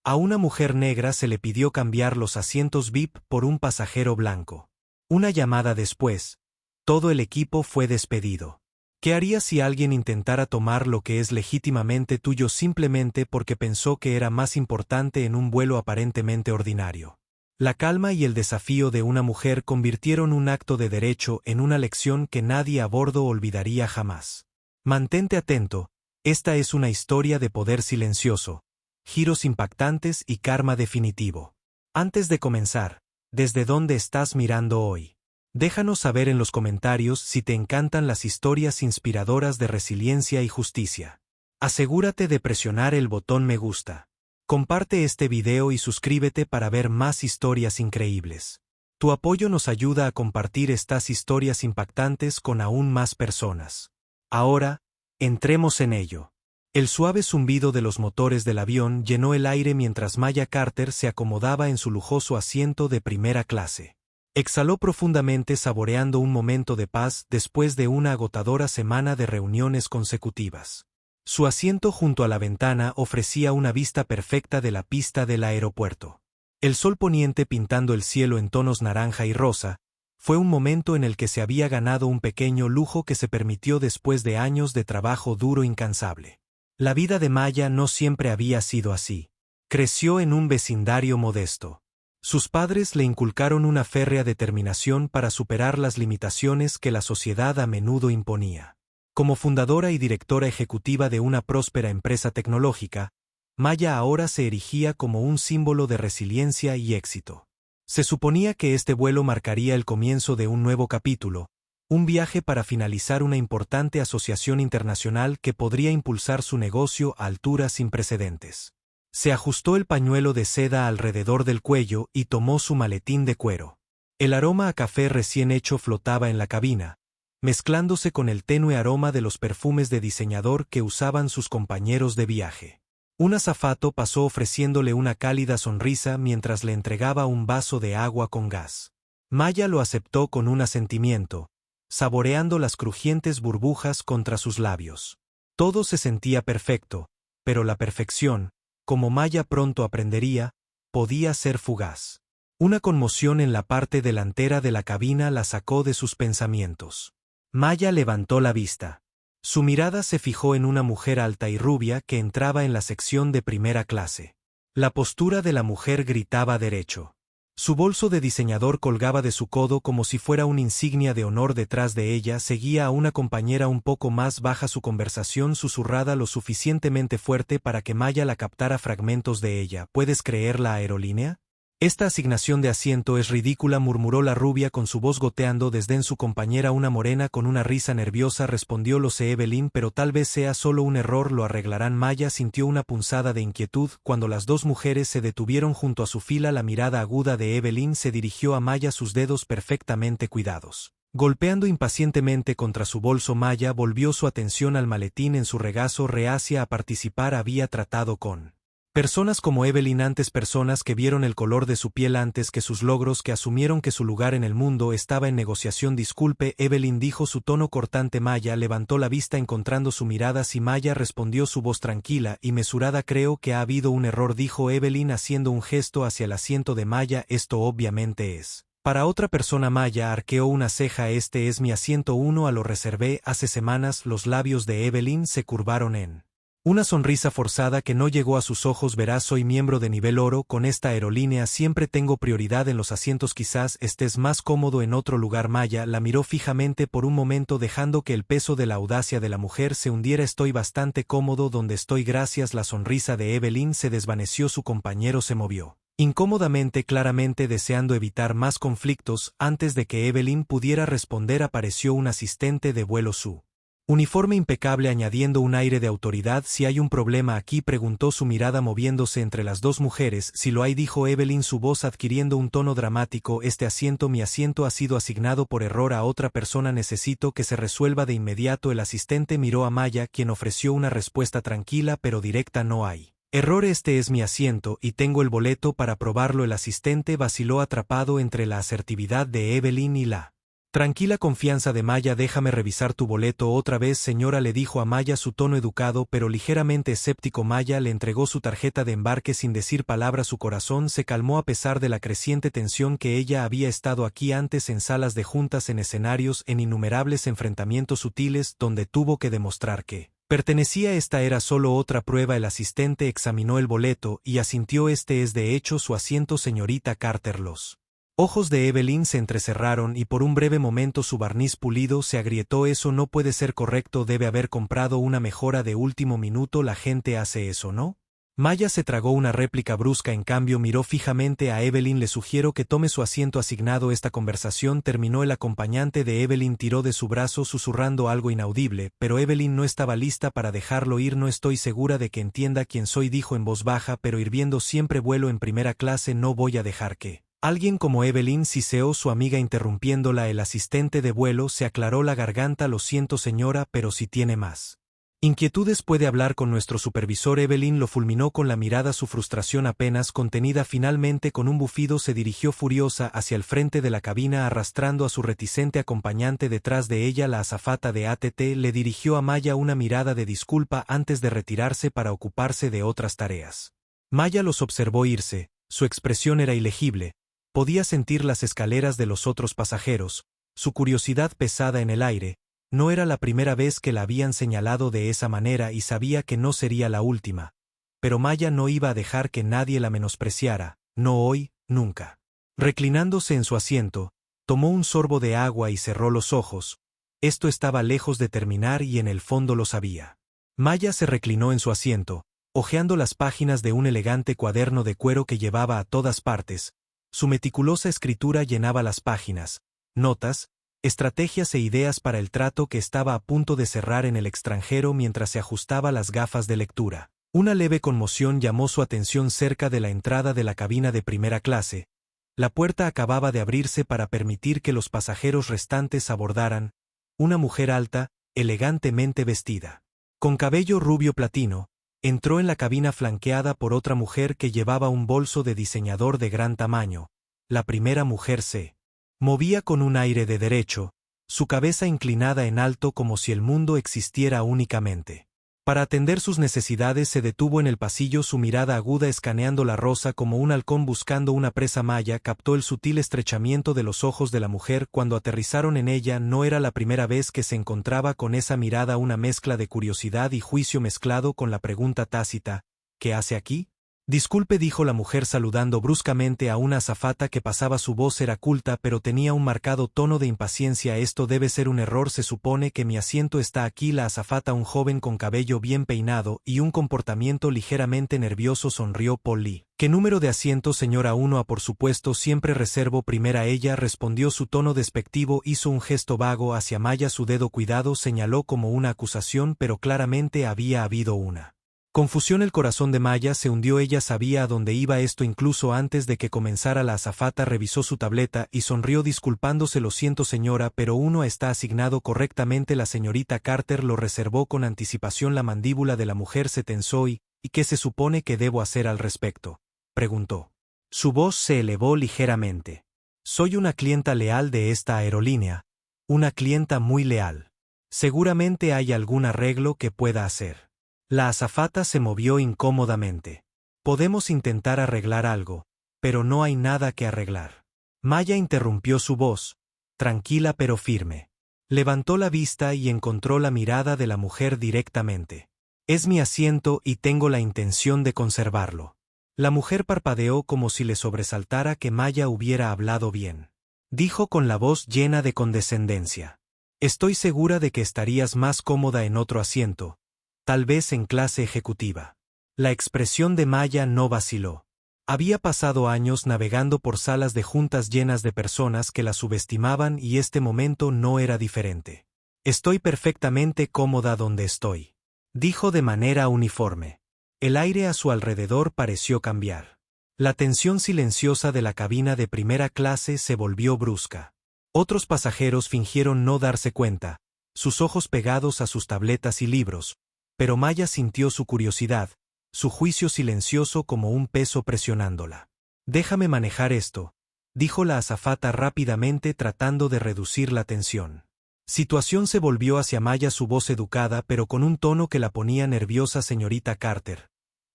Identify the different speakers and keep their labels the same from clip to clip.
Speaker 1: A una mujer negra se le pidió cambiar los asientos VIP por un pasajero blanco. Una llamada después, todo el equipo fue despedido. ¿Qué harías si alguien intentara tomar lo que es legítimamente tuyo simplemente porque pensó que era más importante en un vuelo aparentemente ordinario? La calma y el desafío de una mujer convirtieron un acto de derecho en una lección que nadie a bordo olvidaría jamás. Mantente atento, esta es una historia de poder silencioso, giros impactantes y karma definitivo. Antes de comenzar, ¿desde dónde estás mirando hoy? Déjanos saber en los comentarios si te encantan las historias inspiradoras de resiliencia y justicia. Asegúrate de presionar el botón me gusta. Comparte este video y suscríbete para ver más historias increíbles. Tu apoyo nos ayuda a compartir estas historias impactantes con aún más personas. Ahora, entremos en ello. El suave zumbido de los motores del avión llenó el aire mientras Maya Carter se acomodaba en su lujoso asiento de primera clase. Exhaló profundamente saboreando un momento de paz después de una agotadora semana de reuniones consecutivas. Su asiento junto a la ventana ofrecía una vista perfecta de la pista del aeropuerto. El sol poniente pintando el cielo en tonos naranja y rosa, fue un momento en el que se había ganado un pequeño lujo que se permitió después de años de trabajo duro e incansable. La vida de Maya no siempre había sido así. Creció en un vecindario modesto. Sus padres le inculcaron una férrea determinación para superar las limitaciones que la sociedad a menudo imponía. Como fundadora y directora ejecutiva de una próspera empresa tecnológica, Maya ahora se erigía como un símbolo de resiliencia y éxito. Se suponía que este vuelo marcaría el comienzo de un nuevo capítulo, un viaje para finalizar una importante asociación internacional que podría impulsar su negocio a alturas sin precedentes. Se ajustó el pañuelo de seda alrededor del cuello y tomó su maletín de cuero. El aroma a café recién hecho flotaba en la cabina, mezclándose con el tenue aroma de los perfumes de diseñador que usaban sus compañeros de viaje. Un azafato pasó ofreciéndole una cálida sonrisa mientras le entregaba un vaso de agua con gas. Maya lo aceptó con un asentimiento, saboreando las crujientes burbujas contra sus labios. Todo se sentía perfecto, pero la perfección, como Maya pronto aprendería, podía ser fugaz. Una conmoción en la parte delantera de la cabina la sacó de sus pensamientos. Maya levantó la vista. Su mirada se fijó en una mujer alta y rubia que entraba en la sección de primera clase. La postura de la mujer gritaba derecho. Su bolso de diseñador colgaba de su codo como si fuera una insignia de honor. Detrás de ella seguía a una compañera un poco más baja, su conversación susurrada lo suficientemente fuerte para que Maya la captara fragmentos de ella. ¿Puedes creer la aerolínea? Esta asignación de asiento es ridícula, murmuró la rubia con su voz goteando desdén. Su compañera, una morena con una risa nerviosa, respondió: lo sé, Evelyn, pero tal vez sea solo un error, lo arreglarán. Maya sintió una punzada de inquietud cuando las dos mujeres se detuvieron junto a su fila. La mirada aguda de Evelyn se dirigió a Maya, sus dedos perfectamente cuidados. Golpeando impacientemente contra su bolso, Maya volvió su atención al maletín en su regazo. Reacia a participar, había tratado con personas como Evelyn antes, personas que vieron el color de su piel antes que sus logros, que asumieron que su lugar en el mundo estaba en negociación. Disculpe, Evelyn, dijo, su tono cortante. Maya levantó la vista encontrando su mirada. Sí, Maya, respondió su voz tranquila y mesurada. Creo que ha habido un error, dijo Evelyn haciendo un gesto hacia el asiento de Maya. Esto obviamente es para otra persona. Maya arqueó una ceja. Este es mi asiento 1, lo reservé hace semanas. Los labios de Evelyn se curvaron en una sonrisa forzada que no llegó a sus ojos. Verás, soy miembro de nivel oro con esta aerolínea, siempre tengo prioridad en los asientos, quizás estés más cómodo en otro lugar. Maya la miró fijamente por un momento, dejando que el peso de la audacia de la mujer se hundiera. Estoy bastante cómodo donde estoy, gracias. La sonrisa de Evelyn se desvaneció, su compañero se movió incómodamente, claramente deseando evitar más conflictos. Antes de que Evelyn pudiera responder, apareció un asistente de vuelo, su uniforme impecable, añadiendo un aire de autoridad. Si hay un problema aquí, preguntó, su mirada moviéndose entre las dos mujeres. Si lo hay, dijo Evelyn, su voz adquiriendo un tono dramático. Este asiento, mi asiento, ha sido asignado por error a otra persona, necesito que se resuelva de inmediato. El asistente miró a Maya, quien ofreció una respuesta tranquila pero directa: no hay error, este es mi asiento y tengo el boleto para probarlo. El asistente vaciló, atrapado entre la asertividad de Evelyn y la Tranquila confianza de Maya, déjame revisar tu boleto otra vez, señora, le dijo a Maya su tono educado pero ligeramente escéptico. Maya le entregó su tarjeta de embarque sin decir palabra. Su corazón se calmó a pesar de la creciente tensión que ella había estado aquí antes en salas de juntas, en escenarios, en innumerables enfrentamientos sutiles donde tuvo que demostrar que pertenecía. Esta era solo otra prueba. El asistente examinó el boleto y asintió. Este es de hecho su asiento, señorita Carter. Los ojos de Evelyn se entrecerraron y por un breve momento su barniz pulido se agrietó. Eso no puede ser correcto, debe haber comprado una mejora de último minuto. La gente hace eso, ¿no? Maya se tragó una réplica brusca, en cambio miró fijamente a Evelyn. Le sugiero que tome su asiento asignado. Esta conversación terminó. El acompañante de Evelyn tiró de su brazo susurrando algo inaudible, pero Evelyn no estaba lista para dejarlo ir. No estoy segura de que entienda quién soy, dijo en voz baja pero hirviendo. Siempre vuelo en primera clase, no voy a dejar que alguien como Evelyn, siseó su amiga interrumpiéndola. El asistente de vuelo se aclaró la garganta. Lo siento, señora, pero si tiene más inquietudes puede hablar con nuestro supervisor. Evelyn lo fulminó con la mirada, su frustración apenas contenida. Finalmente, con un bufido se dirigió furiosa hacia el frente de la cabina, arrastrando a su reticente acompañante detrás de ella. La azafata de ATT le dirigió a Maya una mirada de disculpa antes de retirarse para ocuparse de otras tareas. Maya los observó irse, su expresión era ilegible. Podía sentir las escaleras de los otros pasajeros, su curiosidad pesada en el aire. No era la primera vez que la habían señalado de esa manera y sabía que no sería la última. Pero Maya no iba a dejar que nadie la menospreciara, no hoy, nunca. Reclinándose en su asiento, tomó un sorbo de agua y cerró los ojos. Esto estaba lejos de terminar y en el fondo lo sabía. Maya se reclinó en su asiento, hojeando las páginas de un elegante cuaderno de cuero que llevaba a todas partes. Su meticulosa escritura llenaba las páginas, notas, estrategias e ideas para el trato que estaba a punto de cerrar en el extranjero mientras se ajustaba las gafas de lectura. Una leve conmoción llamó su atención cerca de la entrada de la cabina de primera clase. La puerta acababa de abrirse para permitir que los pasajeros restantes abordaran. Una mujer alta, elegantemente vestida, con cabello rubio platino, entró en la cabina flanqueada por otra mujer que llevaba un bolso de diseñador de gran tamaño. La primera mujer se movía con un aire de derecho, su cabeza inclinada en alto como si el mundo existiera únicamente para atender sus necesidades. Se detuvo en el pasillo, su mirada aguda escaneando la rosa como un halcón buscando una presa. Maya captó el sutil estrechamiento de los ojos de la mujer cuando aterrizaron en ella. No era la primera vez que se encontraba con esa mirada, una mezcla de curiosidad y juicio mezclado con la pregunta tácita, ¿qué hace aquí? Disculpe, dijo la mujer saludando bruscamente a una azafata que pasaba. Su voz era culta pero tenía un marcado tono de impaciencia. Esto debe ser un error, se supone que mi asiento está aquí. La azafata, un joven con cabello bien peinado y un comportamiento ligeramente nervioso, sonrió. Polly. ¿Qué número de asiento, señora? 1A, por supuesto, siempre reservo primera. Ella respondió, su tono despectivo. Hizo un gesto vago hacia Maya, su dedo cuidado señaló como una acusación, pero claramente había habido una confusión. El corazón de Maya se hundió. Ella sabía a dónde iba esto. Incluso antes de que comenzara, la azafata revisó su tableta y sonrió disculpándose. Lo siento, señora, pero 1A está asignado correctamente. La señorita Carter lo reservó con anticipación. La mandíbula de la mujer se tensó. ¿Y qué se supone que debo hacer al respecto?, preguntó. Su voz se elevó ligeramente. Soy una clienta leal de esta aerolínea, una clienta muy leal. Seguramente hay algún arreglo que pueda hacer. La azafata se movió incómodamente. Podemos intentar arreglar algo, pero no hay nada que arreglar. Maya interrumpió su voz, tranquila pero firme. Levantó la vista y encontró la mirada de la mujer directamente. Es mi asiento y tengo la intención de conservarlo. La mujer parpadeó como si le sobresaltara que Maya hubiera hablado bien. Dijo con la voz llena de condescendencia. Estoy segura de que estarías más cómoda en otro asiento, tal vez en clase ejecutiva. La expresión de Maya no vaciló. Había pasado años navegando por salas de juntas llenas de personas que la subestimaban y este momento no era diferente. Estoy perfectamente cómoda donde estoy, dijo de manera uniforme. El aire a su alrededor pareció cambiar. La tensión silenciosa de la cabina de primera clase se volvió brusca. Otros pasajeros fingieron no darse cuenta, sus ojos pegados a sus tabletas y libros, pero Maya sintió su curiosidad, su juicio silencioso como un peso presionándola. Déjame manejar esto, dijo la azafata rápidamente tratando de reducir la tensión. Situación se volvió hacia Maya su voz educada pero con un tono que la ponía nerviosa. Señorita Carter.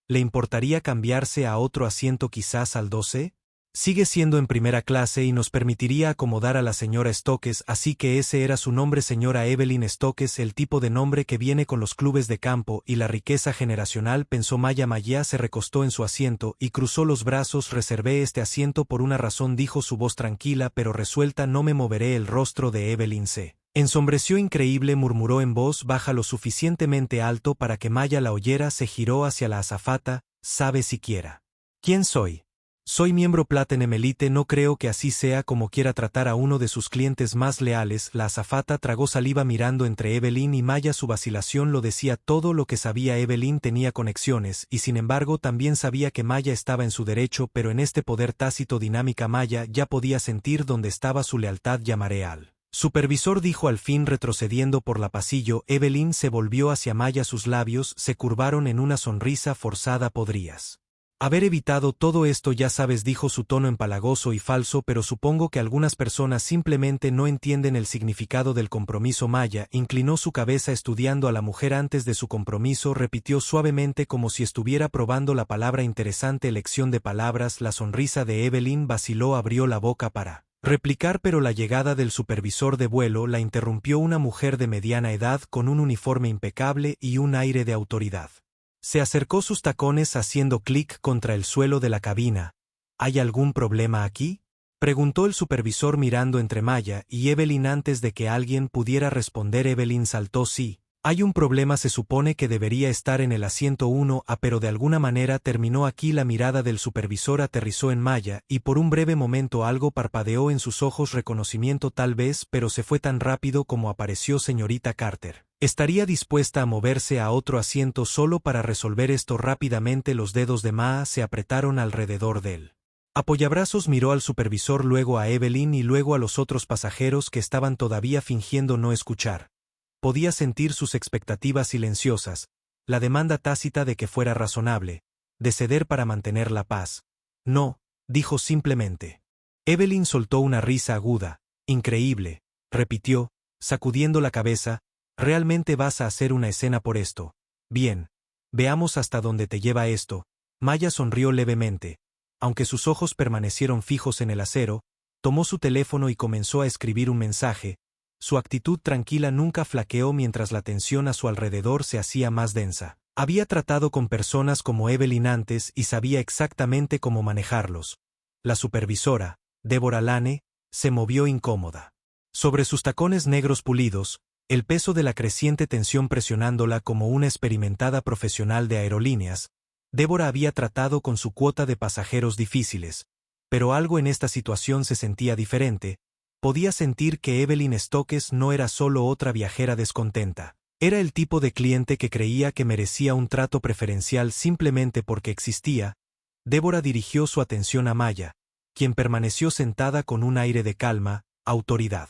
Speaker 1: ¿Le importaría cambiarse a otro asiento quizás al 12? Sigue siendo en primera clase y nos permitiría acomodar a la señora Stokes, así que ese era su nombre, señora Evelyn Stokes, el tipo de nombre que viene con los clubes de campo y la riqueza generacional, pensó Maya. Maya se recostó en su asiento y cruzó los brazos. Reservé este asiento por una razón, dijo su voz tranquila pero resuelta. No me moveré. El rostro de Evelyn se ensombreció. Increíble, murmuró en voz baja lo suficientemente alto para que Maya la oyera. Se giró hacia la azafata. ¿Sabe siquiera quién soy? Soy miembro Platinum Elite. No creo que así sea como quiera tratar a uno de sus clientes más leales. La azafata tragó saliva mirando entre Evelyn y Maya. Su vacilación lo decía todo lo que sabía. Evelyn tenía conexiones y sin embargo también sabía que Maya estaba en su derecho, pero en este poder tácito dinámica Maya ya podía sentir dónde estaba su lealtad. Llamaré al supervisor, dijo al fin retrocediendo por la pasillo. Evelyn se volvió hacia Maya. Sus labios se curvaron en una sonrisa forzada. Podrías haber evitado todo esto, ya sabes, dijo su tono empalagoso y falso, pero supongo que algunas personas simplemente no entienden el significado del compromiso. Maya inclinó su cabeza estudiando a la mujer antes de su compromiso. Repitió suavemente como si estuviera probando la palabra. Interesante elección de palabras. La sonrisa de Evelyn vaciló. Abrió la boca para replicar, pero la llegada del supervisor de vuelo la interrumpió. Una mujer de mediana edad con un uniforme impecable y un aire de autoridad se acercó, sus tacones haciendo clic contra el suelo de la cabina. ¿Hay algún problema aquí?, preguntó el supervisor mirando entre Maya y Evelyn. Antes de que alguien pudiera responder, Evelyn saltó. Sí, hay un problema. Se supone que debería estar en el asiento 1A, pero de alguna manera terminó aquí. La mirada del supervisor aterrizó en Maya y por un breve momento algo parpadeó en sus ojos. Reconocimiento tal vez, pero se fue tan rápido como apareció. Señorita Carter, ¿estaría dispuesta a moverse a otro asiento solo para resolver esto rápidamente? Los dedos de Ma se apretaron alrededor de él. Apoyabrazos miró al supervisor, luego a Evelyn y luego a los otros pasajeros que estaban todavía fingiendo no escuchar. Podía sentir sus expectativas silenciosas, la demanda tácita de que fuera razonable, de ceder para mantener la paz. No, dijo simplemente. Evelyn soltó una risa aguda. Increíble, repitió, sacudiendo la cabeza. ¿Realmente vas a hacer una escena por esto? Bien. Veamos hasta dónde te lleva esto. Maya sonrió levemente. Aunque sus ojos permanecieron fijos en el acero, tomó su teléfono y comenzó a escribir un mensaje. Su actitud tranquila nunca flaqueó mientras la tensión a su alrededor se hacía más densa. Había tratado con personas como Evelyn antes y sabía exactamente cómo manejarlos. La supervisora, Deborah Lane, se movió incómoda. Sobre sus tacones negros pulidos, el peso de la creciente tensión presionándola como una experimentada profesional de aerolíneas. Deborah había tratado con su cuota de pasajeros difíciles, pero algo en esta situación se sentía diferente. Podía sentir que Evelyn Stokes no era solo otra viajera descontenta. Era el tipo de cliente que creía que merecía un trato preferencial simplemente porque existía. Deborah dirigió su atención a Maya, quien permaneció sentada con un aire de calma, autoridad.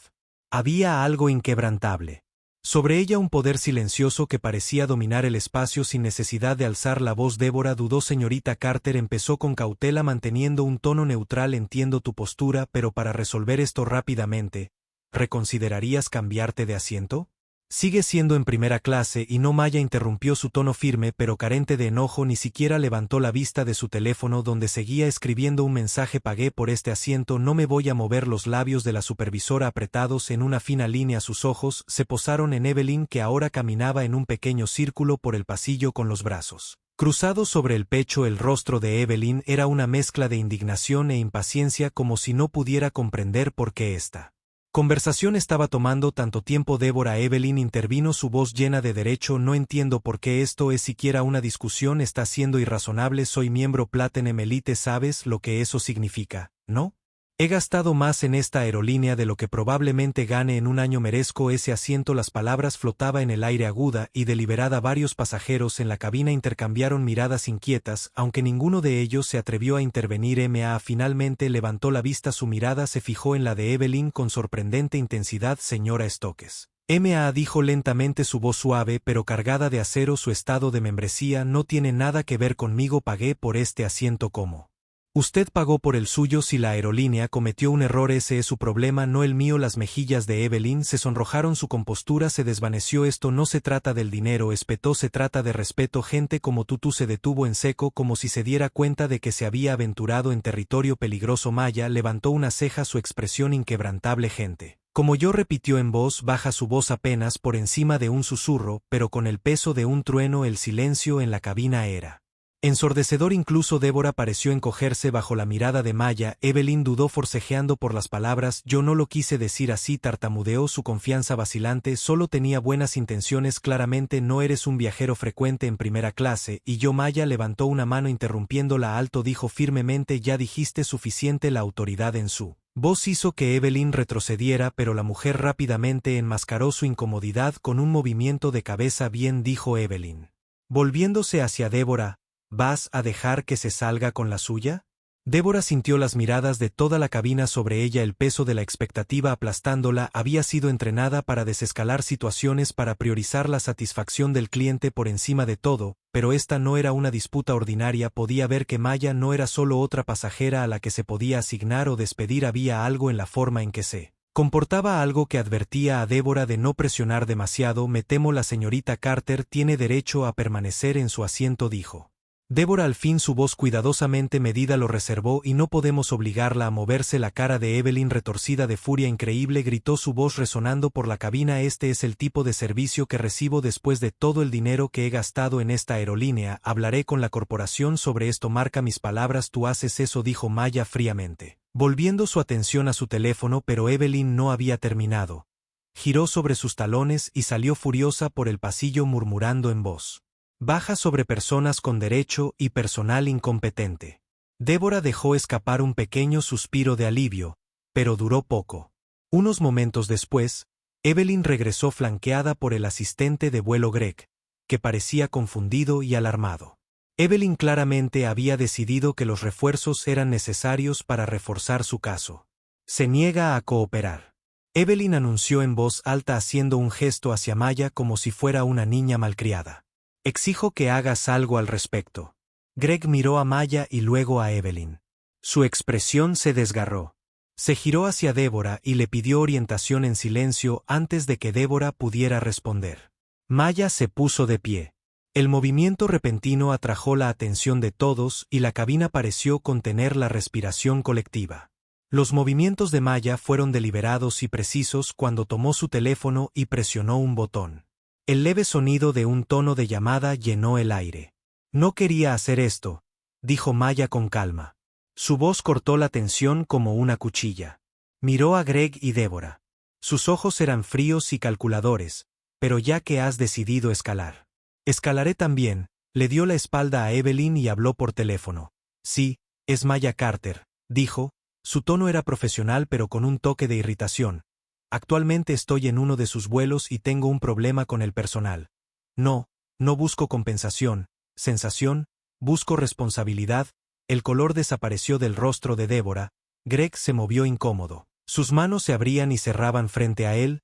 Speaker 1: Había algo inquebrantable sobre ella, un poder silencioso que parecía dominar el espacio sin necesidad de alzar la voz. Deborah dudó. Señorita Carter, empezó con cautela manteniendo un tono neutral. Entiendo tu postura, pero para resolver esto rápidamente, ¿reconsiderarías cambiarte de asiento? Sigue siendo en primera clase y no. Maya interrumpió su tono firme pero carente de enojo. Ni siquiera levantó la vista de su teléfono donde seguía escribiendo un mensaje. Pagué por este asiento, no me voy a mover. Los labios de la supervisora apretados en una fina línea, sus ojos se posaron en Evelyn, que ahora caminaba en un pequeño círculo por el pasillo con los brazos cruzados sobre el pecho. El rostro de Evelyn era una mezcla de indignación e impaciencia, como si no pudiera comprender por qué esta conversación estaba tomando tanto tiempo. Deborah, Evelyn intervino, su voz llena de derecho. No entiendo por qué esto es siquiera una discusión, está siendo irrazonable. Soy miembro Platinum Elite, ¿sabes lo que eso significa, no? He gastado más en esta aerolínea de lo que probablemente gane en un año. Merezco ese asiento. Las palabras flotaba en el aire aguda y deliberada. Varios pasajeros en la cabina intercambiaron miradas inquietas, aunque ninguno de ellos se atrevió a intervenir. Ma finalmente levantó la vista. Su mirada se fijó en la de Evelyn con sorprendente intensidad. Señora Stokes. Ma dijo lentamente, su voz suave pero cargada de acero. Su estado de membresía no tiene nada que ver conmigo. Pagué por este asiento como Usted pagó por el suyo. Si la aerolínea cometió un error, ese es su problema, no el mío. Las mejillas de Evelyn se sonrojaron, su compostura se desvaneció. Esto no se trata del dinero, espetó, se trata de respeto. Gente como tú se detuvo en seco, como si se diera cuenta de que se había aventurado en territorio peligroso. Maya levantó una ceja, su expresión inquebrantable. Gente como yo, repitió en voz baja, su voz apenas por encima de un susurro, pero con el peso de un trueno. El silencio en la cabina era ensordecedor. Incluso Débora pareció encogerse bajo la mirada de Maya. Evelyn dudó, forcejeando por las palabras. Yo no lo quise decir así, tartamudeó, su confianza vacilante. Solo tenía buenas intenciones. Claramente no eres un viajero frecuente en primera clase. Y yo. Maya levantó una mano interrumpiéndola. Alto, dijo firmemente, ya dijiste suficiente. La autoridad en su voz hizo que Evelyn retrocediera, pero la mujer rápidamente enmascaró su incomodidad con un movimiento de cabeza. Bien, dijo Evelyn, volviéndose hacia Débora. ¿Vas a dejar que se salga con la suya? Débora sintió las miradas de toda la cabina sobre ella, el peso de la expectativa aplastándola. Había sido entrenada para desescalar situaciones, para priorizar la satisfacción del cliente por encima de todo, pero esta no era una disputa ordinaria. Podía ver que Maya no era solo otra pasajera a la que se podía asignar o despedir. Había algo en la forma en que se comportaba, algo que advertía a Débora de no presionar demasiado. Me temo la señorita Carter tiene derecho a permanecer en su asiento, dijo Débora al fin, su voz cuidadosamente medida lo reservó. Y no podemos obligarla a moverse. La cara de Evelyn, retorcida de furia increíble, gritó, su voz resonando por la cabina. Este es el tipo de servicio que recibo después de todo el dinero que he gastado en esta aerolínea. Hablaré con la corporación sobre esto. Marca mis palabras, tú haces eso, dijo Maya fríamente, volviendo su atención a su teléfono. Pero Evelyn no había terminado. Giró sobre sus talones y salió furiosa por el pasillo, murmurando en voz baja sobre personas con derecho y personal incompetente. Débora dejó escapar un pequeño suspiro de alivio, pero duró poco. Unos momentos después, Evelyn regresó flanqueada por el asistente de vuelo Greg, que parecía confundido y alarmado. Evelyn claramente había decidido que los refuerzos eran necesarios para reforzar su caso. Se niega a cooperar. Evelyn anunció en voz alta, haciendo un gesto hacia Maya como si fuera una niña malcriada. Exijo que hagas algo al respecto. Greg miró a Maya y luego a Evelyn. Su expresión se desgarró. Se giró hacia Débora y le pidió orientación en silencio antes de que Débora pudiera responder. Maya se puso de pie. El movimiento repentino atrajo la atención de todos y la cabina pareció contener la respiración colectiva. Los movimientos de Maya fueron deliberados y precisos cuando tomó su teléfono y presionó un botón. El leve sonido de un tono de llamada llenó el aire. No quería hacer esto, dijo Maya con calma. Su voz cortó la tensión como una cuchilla. Miró a Greg y Débora. Sus ojos eran fríos y calculadores. Pero ya que has decidido escalar. Escalaré también. Le dio la espalda a Evelyn y habló por teléfono. Sí, es Maya Carter, dijo. Su tono era profesional pero con un toque de irritación. Actualmente estoy en uno de sus vuelos y tengo un problema con el personal. No busco compensación, sensación, busco responsabilidad. El color desapareció del rostro de Débora. Greg se movió incómodo. Sus manos se abrían y cerraban frente a él.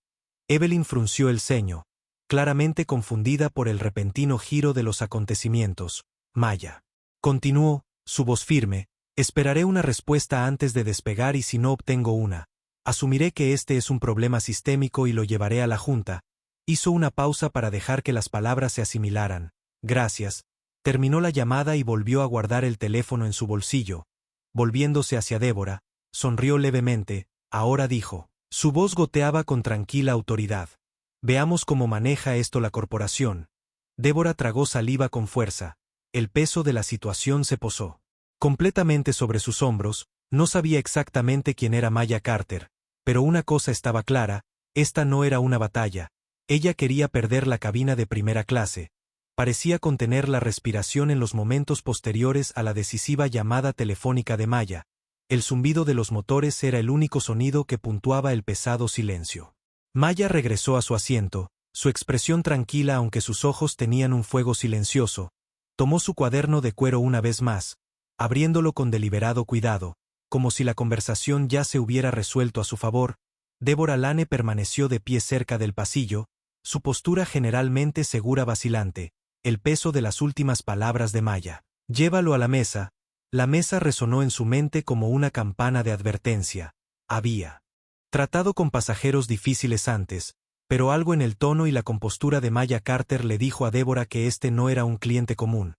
Speaker 1: Evelyn frunció el ceño, claramente confundida por el repentino giro de los acontecimientos. Maya continuó, su voz firme, esperaré una respuesta antes de despegar y si no obtengo una, asumiré que este es un problema sistémico y lo llevaré a la Junta. Hizo una pausa para dejar que las palabras se asimilaran. Gracias. Terminó la llamada y volvió a guardar el teléfono en su bolsillo. Volviéndose hacia Débora, sonrió levemente. Ahora dijo. Su voz goteaba con tranquila autoridad. Veamos cómo maneja esto la corporación. Débora tragó saliva con fuerza. El peso de la situación se posó completamente sobre sus hombros. No sabía exactamente quién era Maya Carter, pero una cosa estaba clara, esta no era una batalla. Ella quería perder la cabina de primera clase. Parecía contener la respiración en los momentos posteriores a la decisiva llamada telefónica de Maya. El zumbido de los motores era el único sonido que puntuaba el pesado silencio. Maya regresó a su asiento, su expresión tranquila aunque sus ojos tenían un fuego silencioso. Tomó su cuaderno de cuero una vez más, abriéndolo con deliberado cuidado, como si la conversación ya se hubiera resuelto a su favor. Débora Lane permaneció de pie cerca del pasillo, su postura generalmente segura vacilante, el peso de las últimas palabras de Maya. Llévalo a la mesa, La mesa resonó en su mente como una campana de advertencia. Había tratado con pasajeros difíciles antes, pero algo en el tono y la compostura de Maya Carter le dijo a Débora que este no era un cliente común.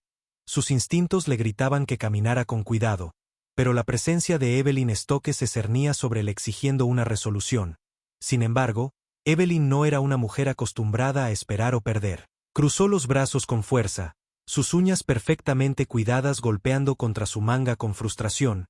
Speaker 1: Sus instintos le gritaban que caminara con cuidado, pero la presencia de Evelyn Stokes se cernía sobre él exigiendo una resolución. Sin embargo, Evelyn no era una mujer acostumbrada a esperar o perder. Cruzó los brazos con fuerza, sus uñas perfectamente cuidadas golpeando contra su manga con frustración.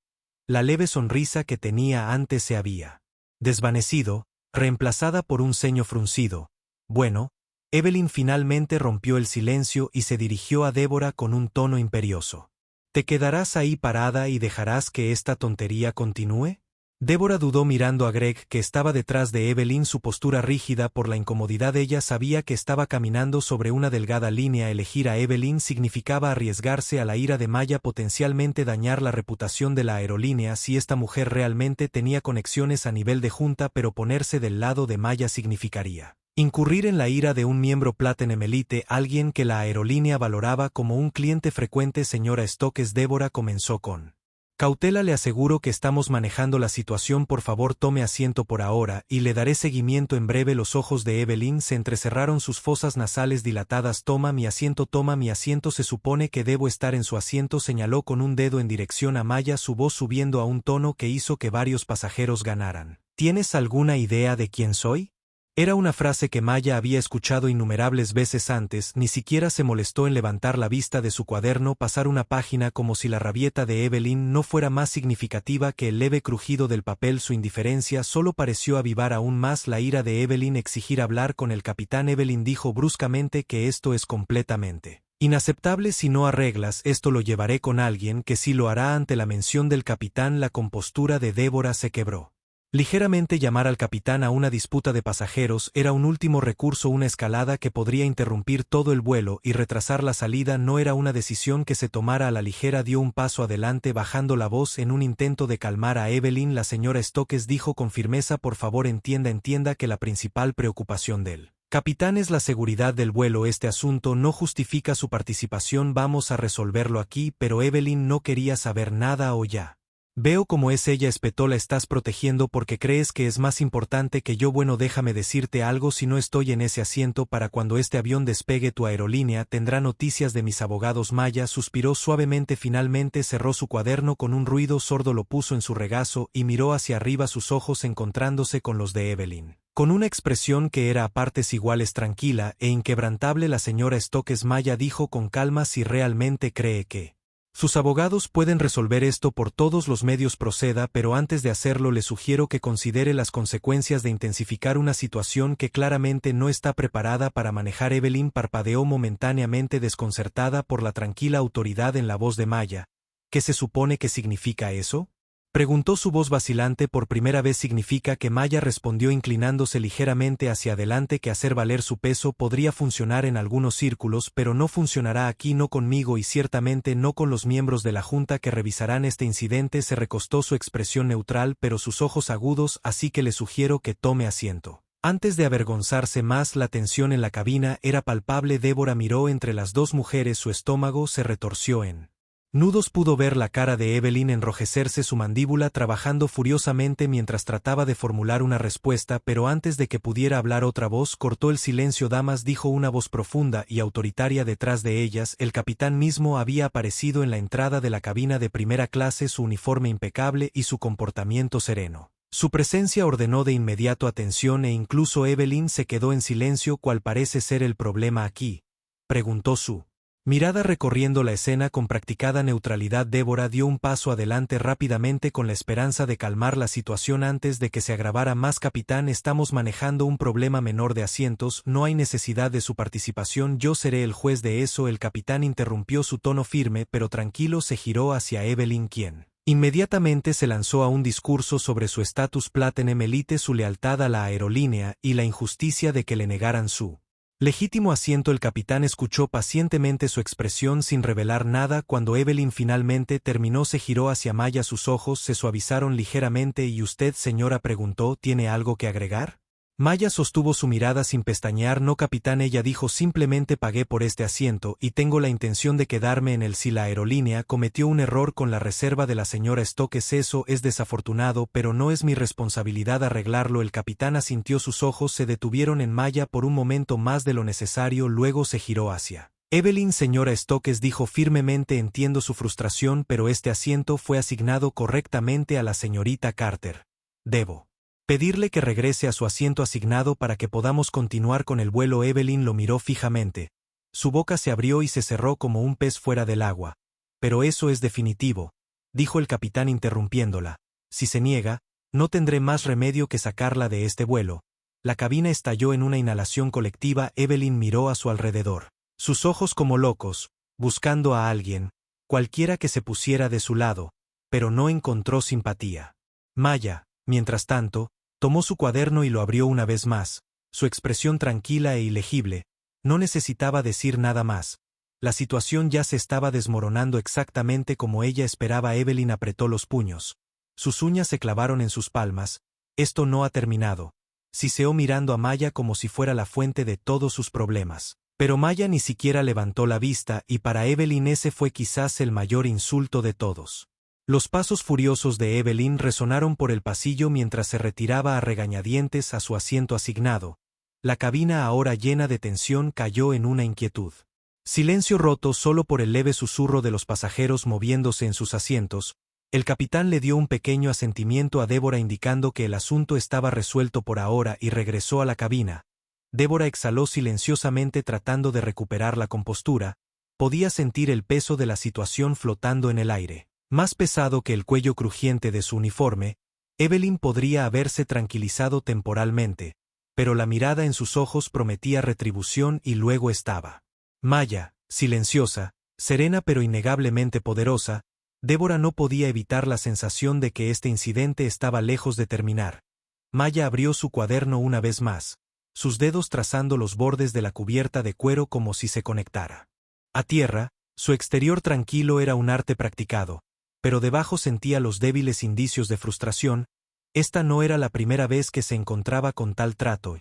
Speaker 1: La leve sonrisa que tenía antes se había desvanecido, reemplazada por un ceño fruncido. Bueno, Evelyn finalmente rompió el silencio y se dirigió a Débora con un tono imperioso. ¿Te quedarás ahí parada y dejarás que esta tontería continúe? Débora dudó mirando a Greg que estaba detrás de Evelyn, su postura rígida por la incomodidad. Ella sabía que estaba caminando sobre una delgada línea. Elegir a Evelyn significaba arriesgarse a la ira de Maya, potencialmente dañar la reputación de la aerolínea si esta mujer realmente tenía conexiones a nivel de junta, pero ponerse del lado de Maya significaría incurrir en la ira de un miembro Platinum Elite, alguien que la aerolínea valoraba como un cliente frecuente. Señora Stokes, Débora comenzó con cautela. Le aseguro que estamos manejando la situación. Por favor, tome asiento por ahora, y le daré seguimiento en breve. Los ojos de Evelyn se entrecerraron, sus fosas nasales dilatadas. Toma mi asiento, toma mi asiento. Se supone que debo estar en su asiento, señaló con un dedo en dirección a Maya, su voz subiendo a un tono que hizo que varios pasajeros ganaran. ¿Tienes alguna idea de quién soy? Era una frase que Maya había escuchado innumerables veces antes. Ni siquiera se molestó en levantar la vista de su cuaderno, pasar una página, como si la rabieta de Evelyn no fuera más significativa que el leve crujido del papel. Su indiferencia solo pareció avivar aún más la ira de Evelyn. Exigir hablar con el capitán. Evelyn dijo bruscamente que esto es completamente inaceptable. Si no arreglas esto, lo llevaré con alguien que sí lo hará. Ante la mención del capitán, la compostura de Débora se quebró. Ligeramente llamar al capitán a una disputa de pasajeros era un último recurso. Una escalada que podría interrumpir todo el vuelo y retrasar la salida no era una decisión que se tomara a la ligera. Dio un paso adelante, bajando la voz en un intento de calmar a Evelyn. La señora Stokes dijo con firmeza, por favor entienda que la principal preocupación del capitán es la seguridad del vuelo. Este asunto no justifica su participación. Vamos a resolverlo aquí. Pero Evelyn no quería saber nada. O ya veo cómo es ella, espetó. La estás protegiendo porque crees que es más importante que yo. Bueno, déjame decirte algo, si no estoy en ese asiento para cuando este avión despegue, tu aerolínea tendrá noticias de mis abogados. Maya suspiró suavemente, finalmente cerró su cuaderno con un ruido sordo, lo puso en su regazo y miró hacia arriba, sus ojos encontrándose con los de Evelyn, con una expresión que era a partes iguales tranquila e inquebrantable. La señora Stokes, Maya dijo con calma, si realmente cree que sus abogados pueden resolver esto por todos los medios, proceda, pero antes de hacerlo le sugiero que considere las consecuencias de intensificar una situación que claramente no está preparada para manejar. Evelyn parpadeó momentáneamente, desconcertada por la tranquila autoridad en la voz de Maya. ¿Qué se supone que significa eso?, preguntó, su voz vacilante. Por primera vez. Significa que Maya respondió inclinándose ligeramente hacia adelante que hacer valer su peso podría funcionar en algunos círculos, pero no funcionará aquí, no conmigo y ciertamente no con los miembros de la junta que revisarán este incidente. Se recostó, su expresión neutral pero sus ojos agudos, así que le sugiero que tome asiento antes de avergonzarse más. La tensión en la cabina era palpable. Débora miró entre las dos mujeres, su estómago se retorció en nudos. Pudo ver la cara de Evelyn enrojecerse, su mandíbula trabajando furiosamente mientras trataba de formular una respuesta, pero antes de que pudiera hablar otra voz cortó el silencio. Damas, dijo una voz profunda y autoritaria detrás de ellas. El capitán mismo había aparecido en la entrada de la cabina de primera clase, su uniforme impecable y su comportamiento sereno. Su presencia ordenó de inmediato atención e incluso Evelyn se quedó en silencio. ¿Cuál parece ser el problema aquí?, preguntó, su mirada recorriendo la escena con practicada neutralidad. Débora dio un paso adelante rápidamente con la esperanza de calmar la situación antes de que se agravara más. Capitán, estamos manejando un problema menor de asientos, no hay necesidad de su participación, yo seré el juez de eso. El capitán interrumpió, su tono firme pero tranquilo se giró hacia Evelyn, quien inmediatamente se lanzó a un discurso sobre su estatus Platinum Elite, su lealtad a la aerolínea y la injusticia de que le negaran su legítimo asiento. El capitán escuchó pacientemente su expresión sin revelar nada. Cuando Evelyn finalmente terminó se giró hacia Maya, sus ojos se suavizaron ligeramente. ¿Y usted, señora?, preguntó, ¿tiene algo que agregar? Maya sostuvo su mirada sin pestañear. No, capitán, ella dijo, simplemente pagué por este asiento y tengo la intención de quedarme en él. Si la aerolínea cometió un error con la reserva de la señora Stokes, eso es desafortunado, pero no es mi responsabilidad arreglarlo. El capitán asintió. Sus ojos se detuvieron en Maya por un momento más de lo necesario, luego se giró hacia Evelyn. Señora Stokes, dijo firmemente, entiendo su frustración, pero este asiento fue asignado correctamente a la señorita Carter. Debo pedirle que regrese a su asiento asignado para que podamos continuar con el vuelo. Evelyn lo miró fijamente. Su boca se abrió y se cerró como un pez fuera del agua. Pero eso es definitivo, dijo el capitán interrumpiéndola. Si se niega, no tendré más remedio que sacarla de este vuelo. La cabina estalló en una inhalación colectiva. Evelyn miró a su alrededor, sus ojos como locos, buscando a alguien, cualquiera que se pusiera de su lado, pero no encontró simpatía. Maya, mientras tanto, tomó su cuaderno y lo abrió una vez más, su expresión tranquila e ilegible. No necesitaba decir nada más. La situación ya se estaba desmoronando exactamente como ella esperaba. Evelyn apretó los puños. Sus uñas se clavaron en sus palmas. Esto no ha terminado. Siseó mirando a Maya como si fuera la fuente de todos sus problemas. Pero Maya ni siquiera levantó la vista, y para Evelyn ese fue quizás el mayor insulto de todos. Los pasos furiosos de Evelyn resonaron por el pasillo mientras se retiraba a regañadientes a su asiento asignado. La cabina, ahora llena de tensión, cayó en una inquietud. Silencio roto solo por el leve susurro de los pasajeros moviéndose en sus asientos. El capitán le dio un pequeño asentimiento a Débora indicando que el asunto estaba resuelto por ahora y regresó a la cabina. Débora exhaló silenciosamente tratando de recuperar la compostura. Podía sentir el peso de la situación flotando en el aire. Más pesado que el cuello crujiente de su uniforme. Evelyn podría haberse tranquilizado temporalmente, pero la mirada en sus ojos prometía retribución y luego estaba. Maya, silenciosa, serena pero innegablemente poderosa. Débora no podía evitar la sensación de que este incidente estaba lejos de terminar. Maya abrió su cuaderno una vez más, sus dedos trazando los bordes de la cubierta de cuero como si se conectara a tierra. Su exterior tranquilo era un arte practicado, pero debajo sentía los débiles indicios de frustración. Esta no era la primera vez que se encontraba con tal trato.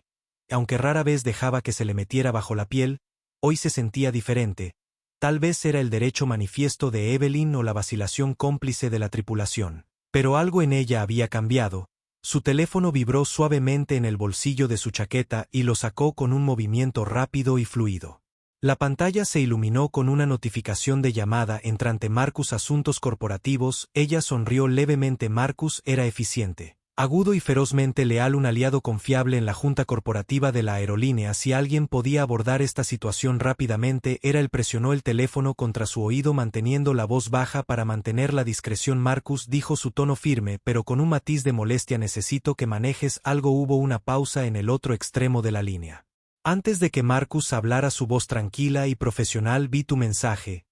Speaker 1: Aunque rara vez dejaba que se le metiera bajo la piel, hoy se sentía diferente. Tal vez era el derecho manifiesto de Evelyn o la vacilación cómplice de la tripulación. Pero algo en ella había cambiado. Su teléfono vibró suavemente en el bolsillo de su chaqueta y lo sacó con un movimiento rápido y fluido. La pantalla se iluminó con una notificación de llamada entrante. Marcus, asuntos corporativos. Ella sonrió levemente. Marcus era eficiente, agudo y ferozmente leal, un aliado confiable en la junta corporativa de la aerolínea. Si alguien podía abordar esta situación rápidamente era él. Presionó el teléfono contra su oído manteniendo la voz baja para mantener la discreción. Marcus, dijo, su tono firme pero con un matiz de molestia, necesito que manejes algo. Hubo una pausa en el otro extremo de la línea. Antes de que Marcus hablara, su voz tranquila y profesional: vi tu mensaje.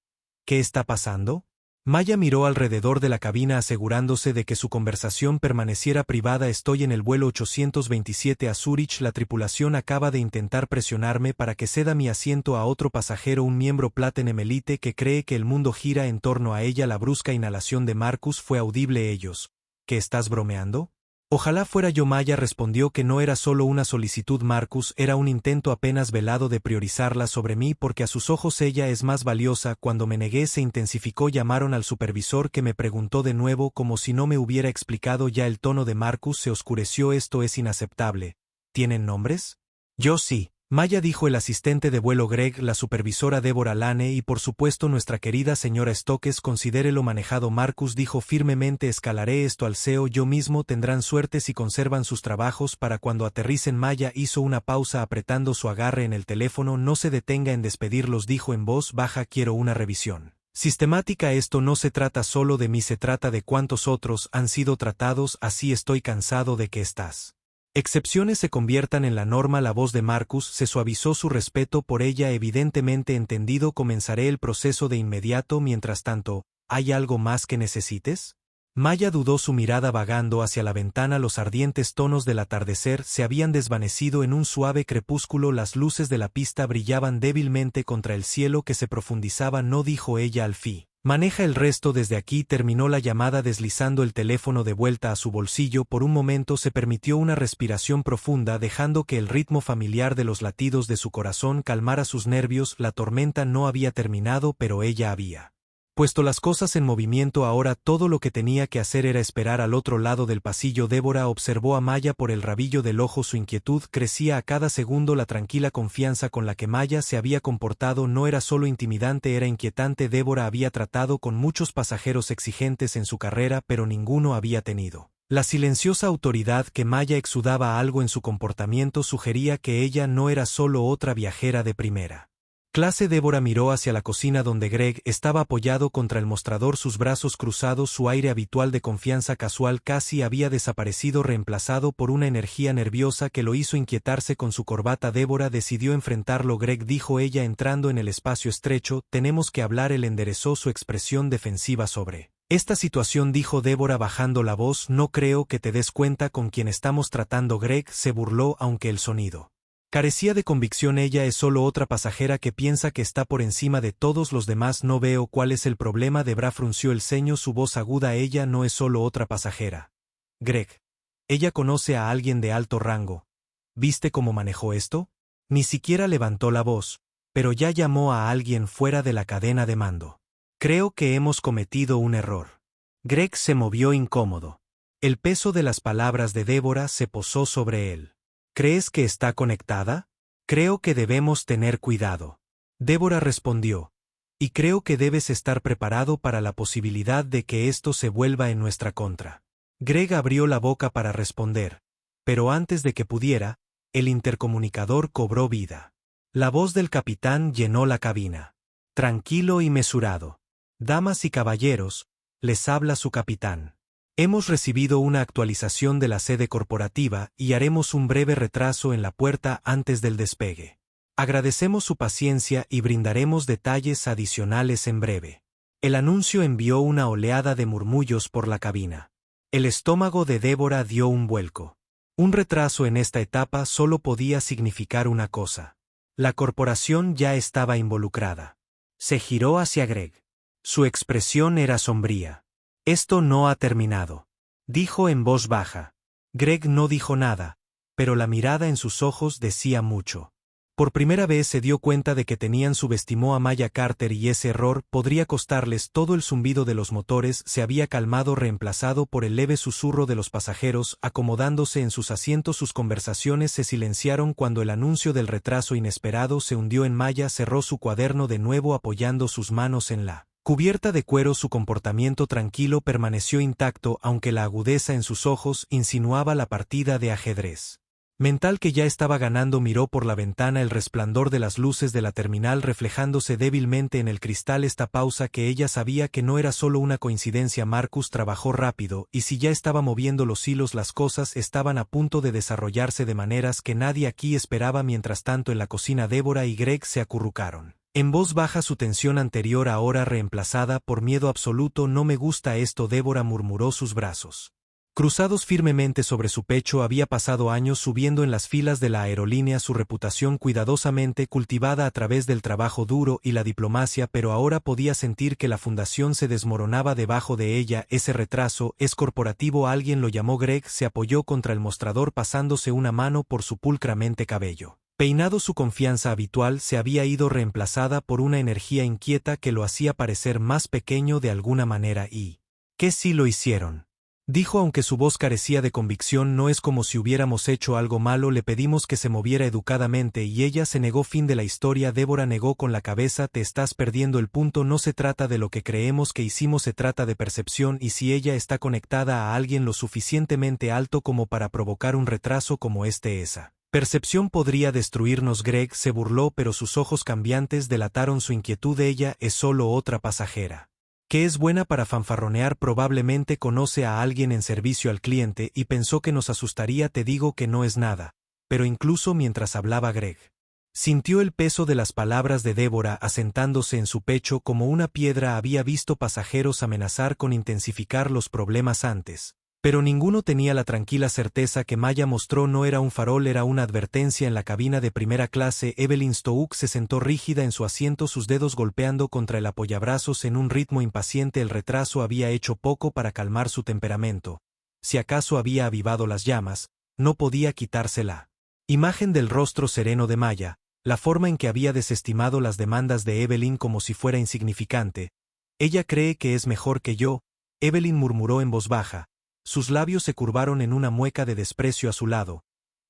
Speaker 1: ¿Qué está pasando? Maya miró alrededor de la cabina asegurándose de que su conversación permaneciera privada. Estoy en el vuelo 827 a Zúrich. La tripulación acaba de intentar presionarme para que ceda mi asiento a otro pasajero, un miembro Platinum Elite que cree que el mundo gira en torno a ella. La brusca inhalación de Marcus fue audible. Ellos. ¿Qué, estás bromeando? Ojalá fuera yo. Maya respondió que no era solo una solicitud. Marcus, era un intento apenas velado de priorizarla sobre mí porque a sus ojos ella es más valiosa. Cuando me negué se intensificó. Llamaron al supervisor, que me preguntó de nuevo como si no me hubiera explicado ya. El tono de Marcus se oscureció. Esto es inaceptable. ¿Tienen nombres? Yo sí. Maya, dijo el asistente de vuelo Greg, la supervisora Débora Lane y por supuesto nuestra querida señora Stokes. Considérelo manejado. Marcus dijo firmemente, escalaré esto al CEO yo mismo. Tendrán suerte si conservan sus trabajos para cuando aterricen. Maya hizo una pausa apretando su agarre en el teléfono. No se detenga en despedirlos, dijo en voz baja, quiero una revisión sistemática. Esto no se trata solo de mí, se trata de cuántos otros han sido tratados así. Estoy cansado de que estas excepciones se conviertan en la norma. La voz de Marcus se suavizó, su respeto por ella evidentemente entendido. Comenzaré el proceso de inmediato. Mientras tanto, ¿hay algo más que necesites? Maya dudó, su mirada vagando hacia la ventana. Los ardientes tonos del atardecer se habían desvanecido en un suave crepúsculo. Las luces de la pista brillaban débilmente contra el cielo que se profundizaba. No, dijo ella al fin. Maneja el resto desde aquí. Terminó la llamada deslizando el teléfono de vuelta a su bolsillo. Por un momento se permitió una respiración profunda, dejando que el ritmo familiar de los latidos de su corazón calmara sus nervios. La tormenta no había terminado, pero ella había puesto las cosas en movimiento. Ahora todo lo que tenía que hacer era esperar al otro lado del pasillo. Débora observó a Maya por el rabillo del ojo. Su inquietud crecía a cada segundo. La tranquila confianza con la que Maya se había comportado no era solo intimidante, era inquietante. Débora había tratado con muchos pasajeros exigentes en su carrera, pero ninguno había tenido la silenciosa autoridad que Maya exudaba. Algo en su comportamiento sugería que ella no era solo otra viajera de primera clase. Débora miró hacia la cocina donde Greg estaba apoyado contra el mostrador, sus brazos cruzados. Su aire habitual de confianza casual casi había desaparecido, reemplazado por una energía nerviosa que lo hizo inquietarse. Con su corbata Débora decidió enfrentarlo. Greg, dijo ella entrando en el espacio estrecho, tenemos que hablar. Él enderezó su expresión defensiva sobre esta situación. Dijo Débora bajando la voz, no creo que te des cuenta con quién estamos tratando. Greg se burló, aunque el sonido carecía de convicción. Ella es solo otra pasajera que piensa que está por encima de todos los demás. No veo cuál es el problema. Debra frunció el ceño, su voz aguda. Ella no es solo otra pasajera. Greg. Ella conoce a alguien de alto rango. ¿Viste cómo manejó esto? Ni siquiera levantó la voz, pero ya llamó a alguien fuera de la cadena de mando. Creo que hemos cometido un error. Greg se movió incómodo. El peso de las palabras de Débora se posó sobre él. ¿Crees que está conectada? Creo que debemos tener cuidado. Débora respondió. Y creo que debes estar preparado para la posibilidad de que esto se vuelva en nuestra contra. Greg abrió la boca para responder, pero antes de que pudiera, el intercomunicador cobró vida. La voz del capitán llenó la cabina. Tranquilo y mesurado. Damas y caballeros, les habla su capitán. Hemos recibido una actualización de la sede corporativa y haremos un breve retraso en la puerta antes del despegue. Agradecemos su paciencia y brindaremos detalles adicionales en breve. El anuncio envió una oleada de murmullos por la cabina. El estómago de Débora dio un vuelco. Un retraso en esta etapa solo podía significar una cosa. La corporación ya estaba involucrada. Se giró hacia Greg. Su expresión era sombría. Esto no ha terminado, dijo en voz baja. Greg no dijo nada, pero la mirada en sus ojos decía mucho. Por primera vez se dio cuenta de que subestimó a Maya Carter y ese error podría costarles todo. El zumbido de los motores se había calmado, reemplazado por el leve susurro de los pasajeros acomodándose en sus asientos. Sus conversaciones se silenciaron cuando el anuncio del retraso inesperado se hundió en Maya. Cerró su cuaderno de nuevo apoyando sus manos en la cubierta de cuero. Su comportamiento tranquilo permaneció intacto, aunque la agudeza en sus ojos insinuaba la partida de ajedrez mental que ya estaba ganando. Miró por la ventana el resplandor de las luces de la terminal reflejándose débilmente en el cristal. Esta pausa que ella sabía que no era solo una coincidencia. Marcus trabajó rápido, y si ya estaba moviendo los hilos, las cosas estaban a punto de desarrollarse de maneras que nadie aquí esperaba. Mientras tanto, en la cocina Débora y Greg se acurrucaron. En voz baja, su tensión anterior ahora reemplazada por miedo absoluto. No me gusta esto, Débora murmuró, sus brazos cruzados firmemente sobre su pecho. Había pasado años subiendo en las filas de la aerolínea, su reputación cuidadosamente cultivada a través del trabajo duro y la diplomacia, pero ahora podía sentir que la fundación se desmoronaba debajo de ella. Ese retraso es corporativo, alguien lo llamó. Greg se apoyó contra el mostrador pasándose una mano por su pulcramente cabello peinado. Su confianza habitual se había ido, reemplazada por una energía inquieta que lo hacía parecer más pequeño de alguna manera. ¿Y qué si lo hicieron?, dijo, aunque su voz carecía de convicción. No es como si hubiéramos hecho algo malo, le pedimos que se moviera educadamente y ella se negó. Fin de la historia. Débora negó con la cabeza. Te estás perdiendo el punto. No se trata de lo que creemos que hicimos, se trata de percepción, y si ella está conectada a alguien lo suficientemente alto como para provocar un retraso como esa percepción podría destruirnos. Greg se burló, pero sus ojos cambiantes delataron su inquietud. Ella es solo otra pasajera que es buena para fanfarronear. Probablemente conoce a alguien en servicio al cliente y pensó que nos asustaría. Te digo que no es nada. Pero incluso mientras hablaba, Greg sintió el peso de las palabras de Débora asentándose en su pecho como una piedra. Había visto pasajeros amenazar con intensificar los problemas antes, Pero ninguno tenía la tranquila certeza que Maya mostró no era un farol, era una advertencia. En la cabina de primera clase. Evelyn Stouk se sentó rígida en su asiento, sus dedos golpeando contra el apoyabrazos en un ritmo impaciente. El retraso había hecho poco para calmar su temperamento. Si acaso había avivado las llamas, no podía quitársela. Imagen del rostro sereno de Maya, la forma en que había desestimado las demandas de Evelyn como si fuera insignificante. Ella cree que es mejor que yo, Evelyn murmuró en voz baja. Sus labios se curvaron en una mueca de desprecio a su lado.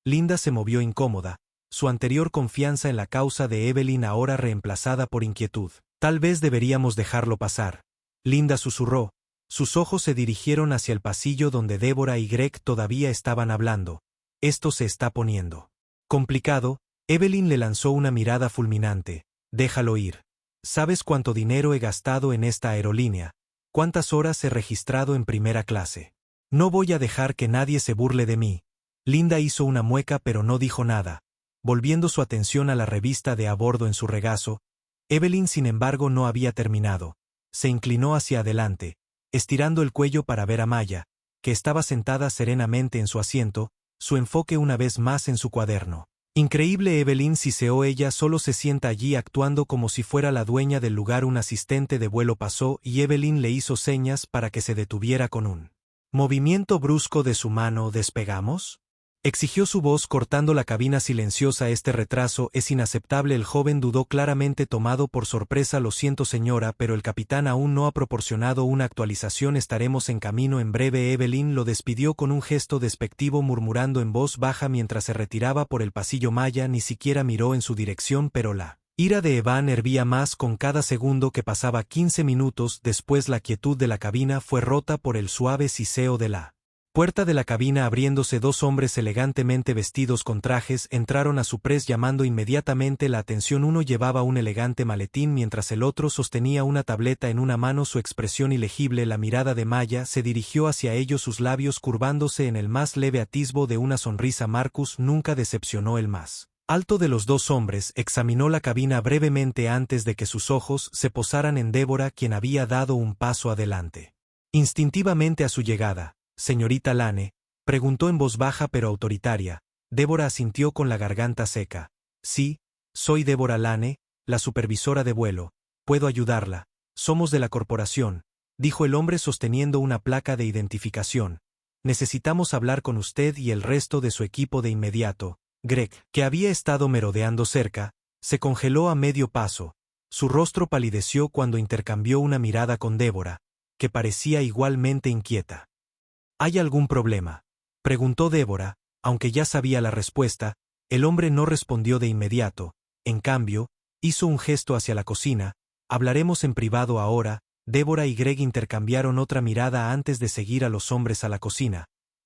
Speaker 1: Linda se movió incómoda, su anterior confianza en la causa de Evelyn ahora reemplazada por inquietud. Tal vez deberíamos dejarlo pasar. Linda susurró. Sus ojos se dirigieron hacia el pasillo donde Débora y Greg todavía estaban hablando. Esto se está poniendo complicado. Evelyn le lanzó una mirada fulminante. Déjalo ir. ¿Sabes cuánto dinero he gastado en esta aerolínea? ¿Cuántas horas he registrado en primera clase? No voy a dejar que nadie se burle de mí. Linda hizo una mueca pero no dijo nada. Volviendo su atención a la revista de a bordo en su regazo, Evelyn sin embargo no había terminado. Se inclinó hacia adelante, estirando el cuello para ver a Maya, que estaba sentada serenamente en su asiento, su enfoque una vez más en su cuaderno. Increíble, Evelyn siseó ella, solo se sienta allí actuando como si fuera la dueña del lugar. Un asistente de vuelo pasó y Evelyn le hizo señas para que se detuviera con un movimiento brusco de su mano. ¿Despegamos?, exigió su voz cortando la cabina silenciosa. Este retraso es inaceptable. El joven dudó, claramente tomado por sorpresa. Lo siento señora, pero el capitán aún no ha proporcionado una actualización. Estaremos en camino en breve. Evelyn lo despidió con un gesto despectivo, murmurando en voz baja mientras se retiraba por el pasillo. Maya ni siquiera miró en su dirección, pero la ira de Evan hervía más con cada segundo que pasaba. 15 minutos después la quietud de la cabina fue rota por el suave siseo de la puerta de la cabina abriéndose. Dos hombres elegantemente vestidos con trajes entraron a su press llamando inmediatamente la atención. Uno llevaba un elegante maletín mientras el otro sostenía una tableta en una mano, su expresión ilegible. La mirada de Maya se dirigió hacia ellos, sus labios curvándose en el más leve atisbo de una sonrisa. Marcus nunca decepcionó. El más alto de los dos hombres examinó la cabina brevemente antes de que sus ojos se posaran en Débora, quien había dado un paso adelante. Instintivamente a su llegada, «Señorita Lane», preguntó en voz baja pero autoritaria. Débora asintió con la garganta seca. «Sí, soy Débora Lane, la supervisora de vuelo. Puedo ayudarla. Somos de la corporación», dijo el hombre sosteniendo una placa de identificación. «Necesitamos hablar con usted y el resto de su equipo de inmediato». Greg, que había estado merodeando cerca, se congeló a medio paso. Su rostro palideció cuando intercambió una mirada con Débora, que parecía igualmente inquieta. «¿Hay algún problema?», preguntó Débora, aunque ya sabía la respuesta. El hombre no respondió de inmediato. En cambio, hizo un gesto hacia la cocina. «Hablaremos en privado ahora». Débora y Greg intercambiaron otra mirada antes de seguir a los hombres a la cocina,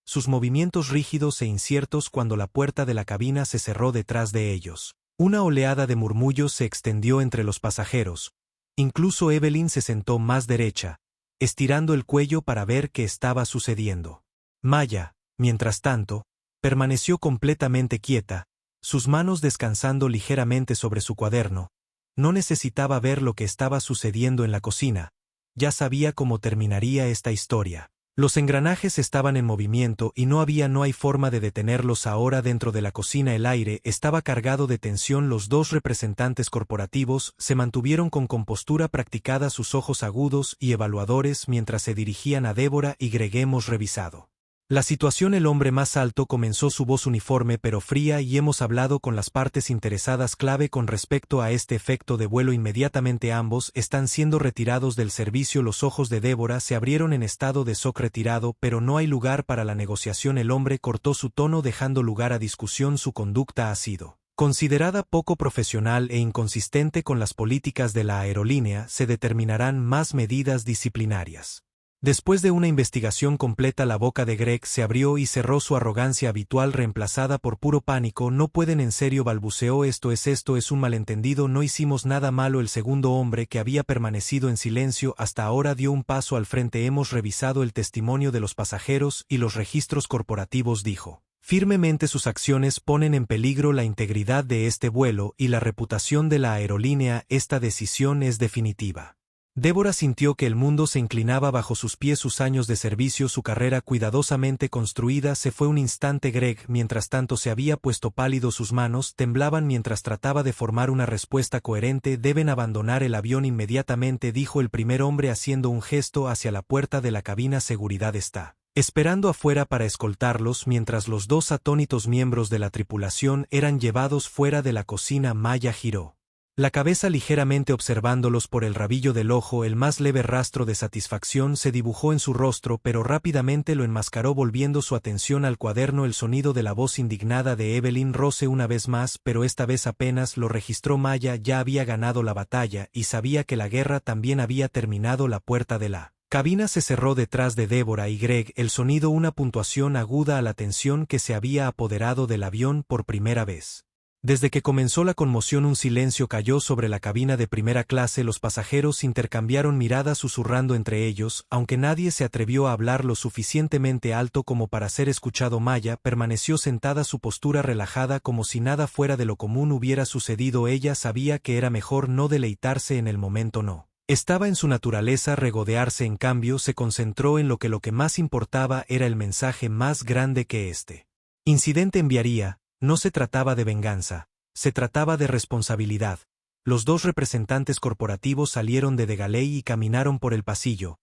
Speaker 1: sus movimientos rígidos e inciertos cuando la puerta de la cabina se cerró detrás de ellos. Una oleada de murmullos se extendió entre los pasajeros. Incluso Evelyn se sentó más derecha, estirando el cuello para ver qué estaba sucediendo. Maya, mientras tanto, permaneció completamente quieta, sus manos descansando ligeramente sobre su cuaderno. No necesitaba ver lo que estaba sucediendo en la cocina. Ya sabía cómo terminaría esta historia. Los engranajes estaban en movimiento y no hay forma de detenerlos ahora. Dentro de la cocina el aire estaba cargado de tensión. Los dos representantes corporativos se mantuvieron con compostura practicada, sus ojos agudos y evaluadores mientras se dirigían a Débora y Greg. «Hemos revisado la situación». El hombre más alto comenzó, su voz uniforme pero fría, «y hemos hablado con las partes interesadas clave con respecto a este efecto de vuelo. Inmediatamente ambos están siendo retirados del servicio». Los ojos de Débora se abrieron en estado de shock. «Retirado, pero no hay lugar para la negociación». El hombre cortó su tono dejando lugar a discusión. «Su conducta ha sido considerada poco profesional e inconsistente con las políticas de la aerolínea. Se determinarán más medidas disciplinarias». Después de una investigación completa, la boca de Greg se abrió y cerró, su arrogancia habitual reemplazada por puro pánico. «No pueden, en serio», balbuceó. Esto es un malentendido, no hicimos nada malo». El segundo hombre, que había permanecido en silencio hasta ahora, dio un paso al frente. «Hemos revisado el testimonio de los pasajeros y los registros corporativos», dijo firmemente. «Sus acciones ponen en peligro la integridad de este vuelo y la reputación de la aerolínea. Esta decisión es definitiva». Débora sintió que el mundo se inclinaba bajo sus pies, sus años de servicio, su carrera cuidadosamente construida. Se fue un instante. Greg, mientras tanto, se había puesto pálido, sus manos temblaban mientras trataba de formar una respuesta coherente. Deben abandonar el avión inmediatamente, dijo el primer hombre haciendo un gesto hacia la puerta de la cabina. Seguridad está esperando afuera para escoltarlos, mientras los dos atónitos miembros de la tripulación eran llevados fuera de la cocina. Maya giró la cabeza ligeramente observándolos por el rabillo del ojo. El más leve rastro de satisfacción se dibujó en su rostro, pero rápidamente lo enmascaró, volviendo su atención al cuaderno. El sonido de la voz indignada de Evelyn Rose una vez más, pero esta vez apenas lo registró. Maya ya había ganado la batalla y sabía que la guerra también había terminado. La puerta de la cabina se cerró detrás de Débora y Greg. El sonido, una puntuación aguda a la tensión que se había apoderado del avión por primera vez desde que comenzó la conmoción. Un silencio cayó sobre la cabina de primera clase. Los pasajeros intercambiaron miradas, susurrando entre ellos, aunque nadie se atrevió a hablar lo suficientemente alto como para ser escuchado. Maya permaneció sentada, su postura relajada, como si nada fuera de lo común hubiera sucedido. Ella sabía que era mejor no deleitarse en el momento. No estaba en su naturaleza regodearse. En cambio, se concentró en lo que más importaba. Era el mensaje más grande que este incidente enviaría. No se trataba de venganza, se trataba de responsabilidad. Los dos representantes corporativos salieron de Galley y caminaron por el pasillo.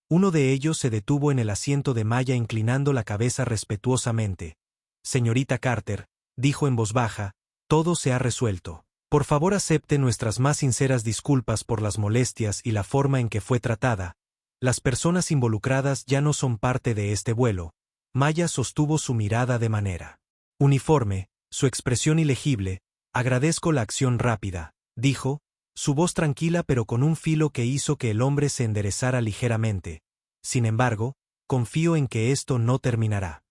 Speaker 1: Uno de ellos se detuvo en el asiento de Maya, inclinando la cabeza respetuosamente. Señorita Carter, dijo en voz baja, todo se ha resuelto. Por favor, acepte nuestras más sinceras disculpas por las molestias y la forma en que fue tratada. Las personas involucradas ya no son parte de este vuelo. Maya sostuvo su mirada de manera uniforme, su expresión ilegible. Agradezco la acción rápida, dijo, su voz tranquila pero con un filo que hizo que el hombre se enderezara ligeramente. Sin embargo, confío en que esto no terminará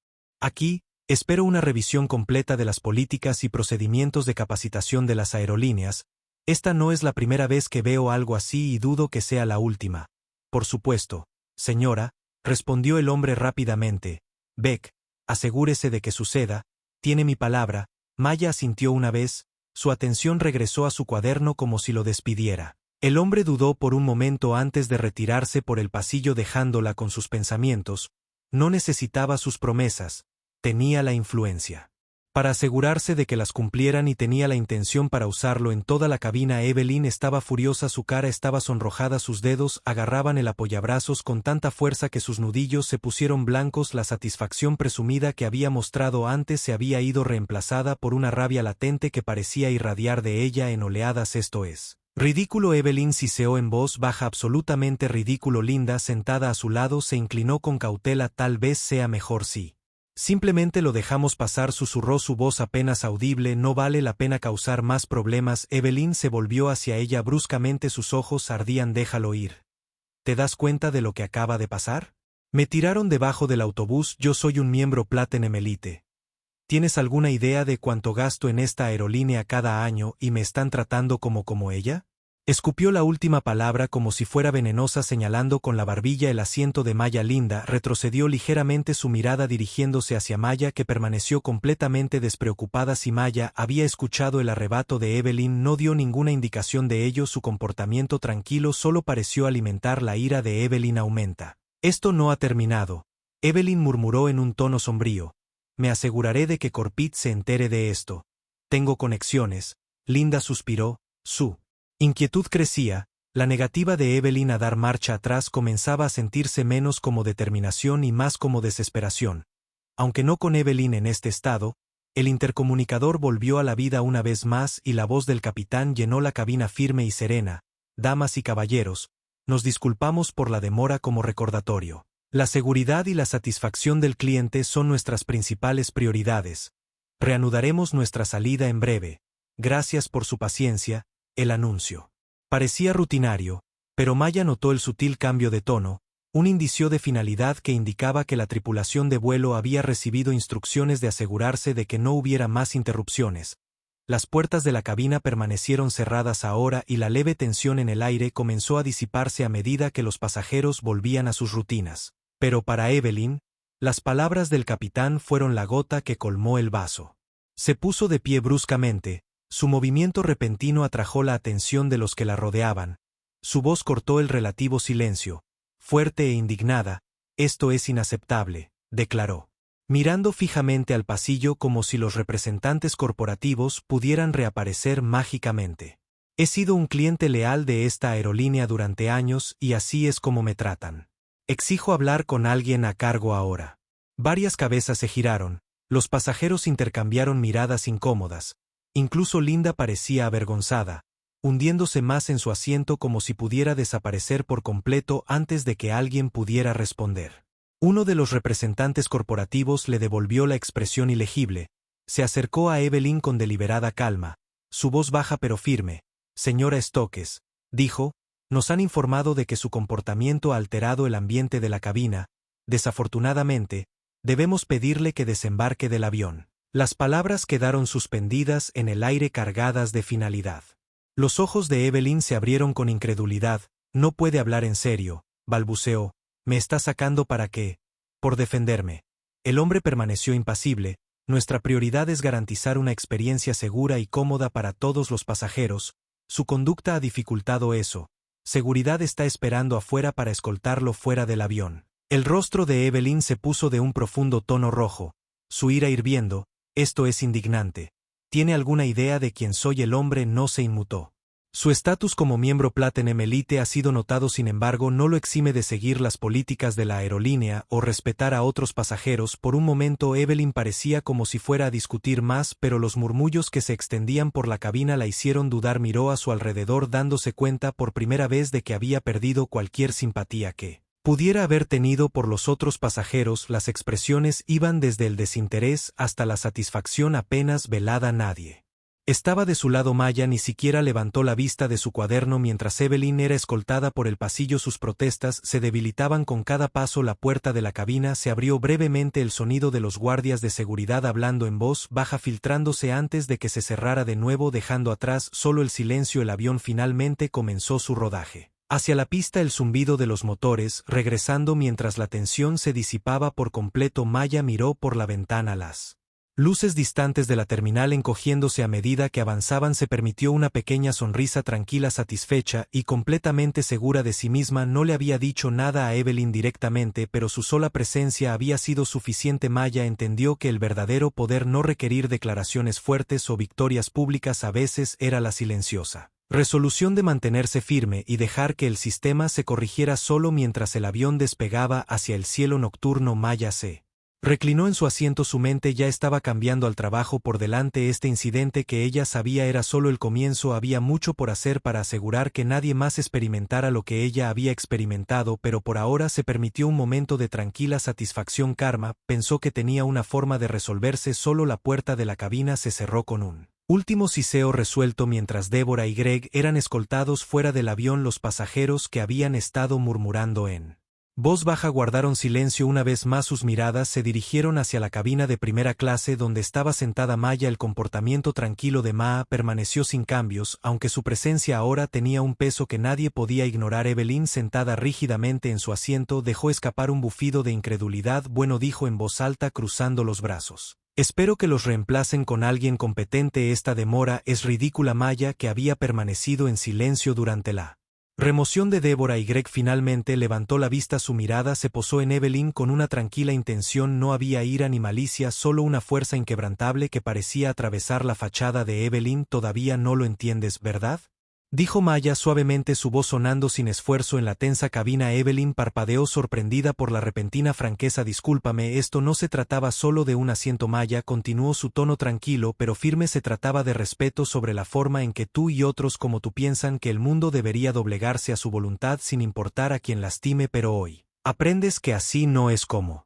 Speaker 1: aquí. Espero una revisión completa de las políticas y procedimientos de capacitación de las aerolíneas. Esta no es la primera vez que veo algo así y dudo que sea la última. Por supuesto, señora, respondió el hombre rápidamente. Beck, asegúrese de que suceda. Tiene mi palabra. Maya asintió una vez, su atención regresó a su cuaderno como si lo despidiera. El hombre dudó por un momento antes de retirarse por el pasillo, dejándola con sus pensamientos. No necesitaba sus promesas, tenía la influencia para asegurarse de que las cumplieran y tenía la intención para usarlo en toda la cabina. Evelyn estaba furiosa, su cara estaba sonrojada, sus dedos agarraban el apoyabrazos con tanta fuerza que sus nudillos se pusieron blancos. La satisfacción presumida que había mostrado antes se había ido, reemplazada por una rabia latente que parecía irradiar de ella en oleadas. Esto es ridículo. Evelyn siseó en voz baja, absolutamente ridículo. Linda, sentada a su lado, se inclinó con cautela. Tal vez sea mejor si simplemente lo dejamos pasar, susurró, su voz apenas audible. No vale la pena causar más problemas. Evelyn se volvió hacia ella bruscamente, sus ojos ardían. Déjalo ir. ¿Te das cuenta de lo que acaba de pasar? Me tiraron debajo del autobús. Yo soy un miembro Platinum Elite. ¿Tienes alguna idea de cuánto gasto en esta aerolínea cada año y me están tratando como ella? Escupió la última palabra como si fuera venenosa, señalando con la barbilla el asiento de Maya. Linda retrocedió ligeramente, su mirada dirigiéndose hacia Maya, que permaneció completamente despreocupada. Si Maya había escuchado el arrebato de Evelyn, no dio ninguna indicación de ello. Su comportamiento tranquilo solo pareció alimentar la ira de Evelyn. Aumenta. Esto no ha terminado. Evelyn murmuró en un tono sombrío. Me aseguraré de que Corpit se entere de esto. Tengo conexiones. Linda suspiró. Su inquietud crecía. La negativa de Evelyn a dar marcha atrás comenzaba a sentirse menos como determinación y más como desesperación. Aunque no con Evelyn en este estado, el intercomunicador volvió a la vida una vez más y la voz del capitán llenó la cabina firme y serena. Damas y caballeros, nos disculpamos por la demora. Como recordatorio, la seguridad y la satisfacción del cliente son nuestras principales prioridades. Reanudaremos nuestra salida en breve. Gracias por su paciencia. El anuncio parecía rutinario, pero Maya notó el sutil cambio de tono, un indicio de finalidad que indicaba que la tripulación de vuelo había recibido instrucciones de asegurarse de que no hubiera más interrupciones. Las puertas de la cabina permanecieron cerradas ahora y la leve tensión en el aire comenzó a disiparse a medida que los pasajeros volvían a sus rutinas. Pero para Evelyn, las palabras del capitán fueron la gota que colmó el vaso. Se puso de pie bruscamente. Su movimiento repentino atrajo la atención de los que la rodeaban. Su voz cortó el relativo silencio. Fuerte e indignada, «Esto es inaceptable», declaró, mirando fijamente al pasillo como si los representantes corporativos pudieran reaparecer mágicamente. «He sido un cliente leal de esta aerolínea durante años y así es como me tratan. Exijo hablar con alguien a cargo ahora». Varias cabezas se giraron, los pasajeros intercambiaron miradas incómodas, incluso Linda parecía avergonzada, hundiéndose más en su asiento como si pudiera desaparecer por completo antes de que alguien pudiera responder. Uno de los representantes corporativos le devolvió la expresión ilegible, se acercó a Evelyn con deliberada calma, su voz baja pero firme. «Señora Stokes», dijo, «nos han informado de que su comportamiento ha alterado el ambiente de la cabina. Desafortunadamente, debemos pedirle que desembarque del avión». Las palabras quedaron suspendidas en el aire cargadas de finalidad. Los ojos de Evelyn se abrieron con incredulidad. «No puede hablar en serio», balbuceó. «¿Me está sacando para qué?» «Por defenderme». El hombre permaneció impasible. «Nuestra prioridad es garantizar una experiencia segura y cómoda para todos los pasajeros. Su conducta ha dificultado eso. Seguridad está esperando afuera para escoltarlo fuera del avión». El rostro de Evelyn se puso de un profundo tono rojo, su ira hirviendo. «Esto es indignante. ¿Tiene alguna idea de quién soy?» El hombre no se inmutó. Su estatus como miembro Platinum Elite ha sido notado, sin embargo, no lo exime de seguir las políticas de la aerolínea o respetar a otros pasajeros. Por un momento Evelyn parecía como si fuera a discutir más, pero los murmullos que se extendían por la cabina la hicieron dudar. Miró a su alrededor dándose cuenta por primera vez de que había perdido cualquier simpatía que pudiera haber tenido por los otros pasajeros. Las expresiones iban desde el desinterés hasta la satisfacción apenas velada. Nadie estaba de su lado. Maya ni siquiera levantó la vista de su cuaderno mientras Evelyn era escoltada por el pasillo. Sus protestas se debilitaban con cada paso. La puerta de la cabina se abrió brevemente, el sonido de los guardias de seguridad hablando en voz baja filtrándose antes de que se cerrara de nuevo, dejando atrás solo el silencio. El avión finalmente comenzó su rodaje hacia la pista, el zumbido de los motores regresando mientras la tensión se disipaba por completo. Maya miró por la ventana las luces distantes de la terminal encogiéndose a medida que avanzaban. Se permitió una pequeña sonrisa, tranquila, satisfecha y completamente segura de sí misma. No le había dicho nada a Evelyn directamente, pero su sola presencia había sido suficiente. Maya entendió que el verdadero poder no requerir declaraciones fuertes o victorias públicas, a veces era la silenciosa resolución de mantenerse firme y dejar que el sistema se corrigiera solo mientras el avión despegaba hacia el cielo nocturno. Maya se reclinó en su asiento, su mente ya estaba cambiando al trabajo por delante. Este incidente, que ella sabía era solo el comienzo, había mucho por hacer para asegurar que nadie más experimentara lo que ella había experimentado, pero por ahora se permitió un momento de tranquila satisfacción. Karma pensó que tenía una forma de resolverse. Solo la puerta de la cabina se cerró con un último siseo resuelto mientras Deborah y Greg eran escoltados fuera del avión. Los pasajeros, que habían estado murmurando en voz baja, guardaron silencio. Una vez más sus miradas se dirigieron hacia la cabina de primera clase donde estaba sentada Maya. El comportamiento tranquilo de Maa permaneció sin cambios, aunque su presencia ahora tenía un peso que nadie podía ignorar. Evelyn, sentada rígidamente en su asiento, dejó escapar un bufido de incredulidad. «Bueno», dijo en voz alta, cruzando los brazos. «Espero que los reemplacen con alguien competente. Esta demora es ridícula». Maya, que había permanecido en silencio durante la remoción de Deborah y Greg, finalmente levantó la vista. Su mirada se posó en Evelyn con una tranquila intención. No había ira ni malicia, solo una fuerza inquebrantable que parecía atravesar la fachada de Evelyn. «Todavía no lo entiendes, ¿verdad?», dijo Maya suavemente, su voz sonando sin esfuerzo en la tensa cabina. Evelyn parpadeó, sorprendida por la repentina franqueza. «Discúlpame, esto no se trataba solo de un asiento». Maya continuó, su tono tranquilo pero firme. «Se trataba de respeto sobre la forma en que tú y otros como tú piensan que el mundo debería doblegarse a su voluntad sin importar a quien lastime, pero hoy aprendes que así no es como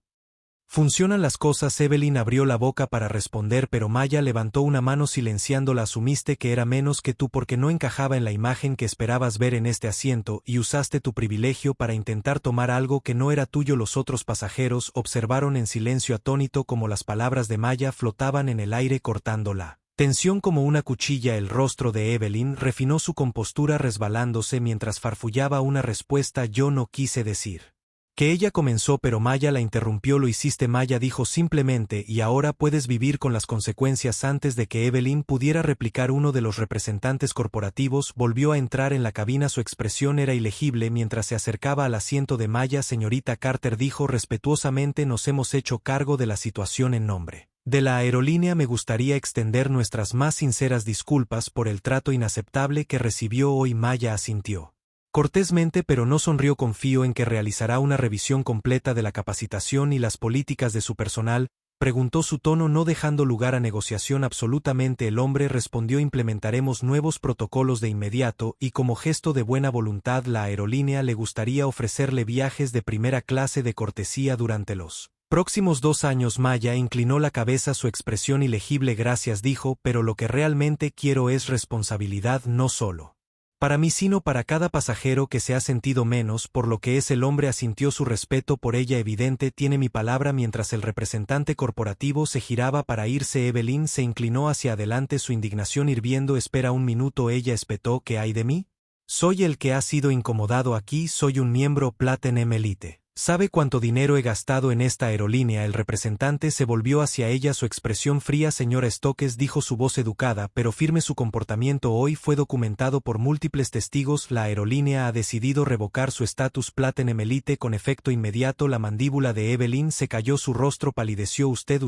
Speaker 1: funcionan las cosas». Evelyn abrió la boca para responder, pero Maya levantó una mano silenciándola. «Asumiste que era menos que tú porque no encajaba en la imagen que esperabas ver en este asiento, y usaste tu privilegio para intentar tomar algo que no era tuyo». Los otros pasajeros observaron en silencio atónito como las palabras de Maya flotaban en el aire, cortando la tensión como una cuchilla. El rostro de Evelyn refinó su compostura, resbalándose mientras farfullaba una respuesta. «Yo no quise decir Que ella comenzó pero Maya la interrumpió. Lo hiciste. Maya dijo simplemente, y ahora puedes vivir con las consecuencias. Antes de que Evelyn pudiera replicar, uno de los representantes corporativos volvió a entrar en la cabina. Su expresión era ilegible mientras se acercaba al asiento de Maya. Señorita Carter, dijo respetuosamente, nos hemos hecho cargo de la situación en nombre de la aerolínea. Me gustaría extender nuestras más sinceras disculpas por el trato inaceptable que recibió hoy. Maya asintió cortésmente pero no sonrió. Confío en que realizará una revisión completa de la capacitación y las políticas de su personal, preguntó, su tono no dejando lugar a negociación. Absolutamente. El hombre respondió, implementaremos nuevos protocolos de inmediato y como gesto de buena voluntad la aerolínea le gustaría ofrecerle viajes de primera clase de cortesía durante los próximos 2 años. Maya inclinó la cabeza, su expresión ilegible. Gracias, dijo, pero lo que realmente quiero es responsabilidad, no solo para mí sino para cada pasajero que se ha sentido menos por lo que es. El hombre asintió, su respeto por ella evidente. Tiene mi palabra. Mientras el representante corporativo se giraba para irse, Evelyn se inclinó hacia adelante, su indignación hirviendo. Espera un minuto, ella espetó, ¿qué hay de mí? Soy el que ha sido incomodado aquí, soy un miembro Platinum Elite. ¿Sabe cuánto dinero he gastado en esta aerolínea? El representante se volvió hacia ella, su expresión fría. Señora Stokes, dijo su voz educada pero firme, su comportamiento hoy fue documentado por múltiples testigos. La aerolínea ha decidido revocar su estatus Platinum Elite con efecto inmediato. La mandíbula de Evelyn se cayó, su rostro palideció. Usted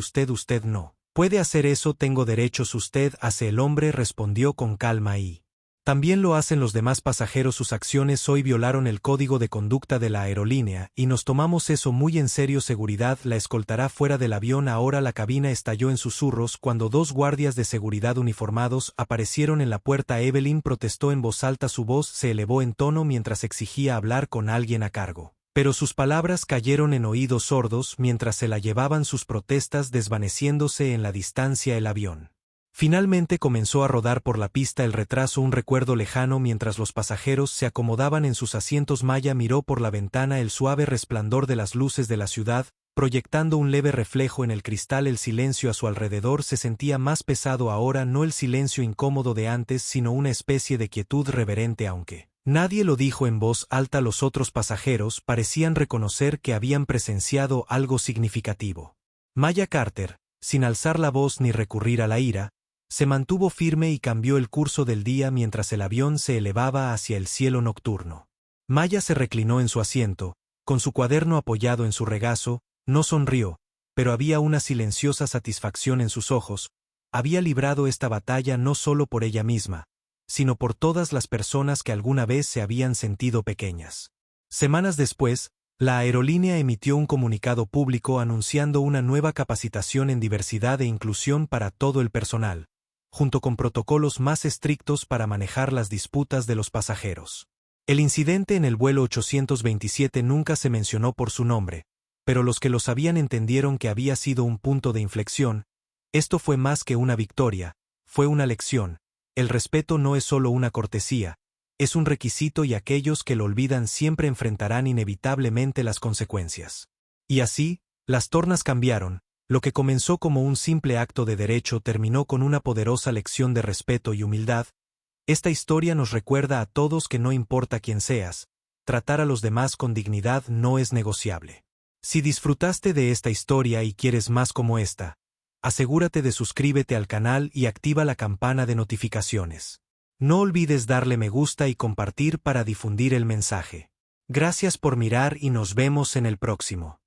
Speaker 1: no puede hacer eso. Tengo derechos. Usted hace. El hombre respondió con calma, y también lo hacen los demás pasajeros. Sus acciones hoy violaron el código de conducta de la aerolínea y nos tomamos eso muy en serio. Seguridad la escoltará fuera del avión ahora. La cabina estalló en susurros cuando 2 guardias de seguridad uniformados aparecieron en la puerta. Evelyn protestó en voz alta, su voz se elevó en tono mientras exigía hablar con alguien a cargo. Pero sus palabras cayeron en oídos sordos mientras se la llevaban, sus protestas desvaneciéndose en la distancia. El avión finalmente comenzó a rodar por la pista. El retraso, un recuerdo lejano mientras los pasajeros se acomodaban en sus asientos. Maya miró por la ventana, el suave resplandor de las luces de la ciudad, proyectando un leve reflejo en el cristal. El silencio a su alrededor se sentía más pesado ahora, no el silencio incómodo de antes, sino una especie de quietud reverente. Aunque nadie lo dijo en voz alta, los otros pasajeros parecían reconocer que habían presenciado algo significativo. Maya Carter, sin alzar la voz ni recurrir a la ira, se mantuvo firme y cambió el curso del día mientras el avión se elevaba hacia el cielo nocturno. Maya se reclinó en su asiento, con su cuaderno apoyado en su regazo, no sonrió, pero había una silenciosa satisfacción en sus ojos. Había librado esta batalla no solo por ella misma, sino por todas las personas que alguna vez se habían sentido pequeñas. Semanas después, la aerolínea emitió un comunicado público anunciando una nueva capacitación en diversidad e inclusión para todo el personal, junto con protocolos más estrictos para manejar las disputas de los pasajeros. El incidente en el vuelo 827 nunca se mencionó por su nombre, pero los que lo sabían entendieron que había sido un punto de inflexión. Esto fue más que una victoria, fue una lección. El respeto no es solo una cortesía, es un requisito y aquellos que lo olvidan siempre enfrentarán inevitablemente las consecuencias. Y así, las tornas cambiaron. Lo que comenzó como un simple acto de derecho terminó con una poderosa lección de respeto y humildad. Esta historia nos recuerda a todos que no importa quién seas, tratar a los demás con dignidad no es negociable. Si disfrutaste de esta historia y quieres más como esta, asegúrate de suscríbete al canal y activa la campana de notificaciones. No olvides darle me gusta y compartir para difundir el mensaje. Gracias por mirar y nos vemos en el próximo.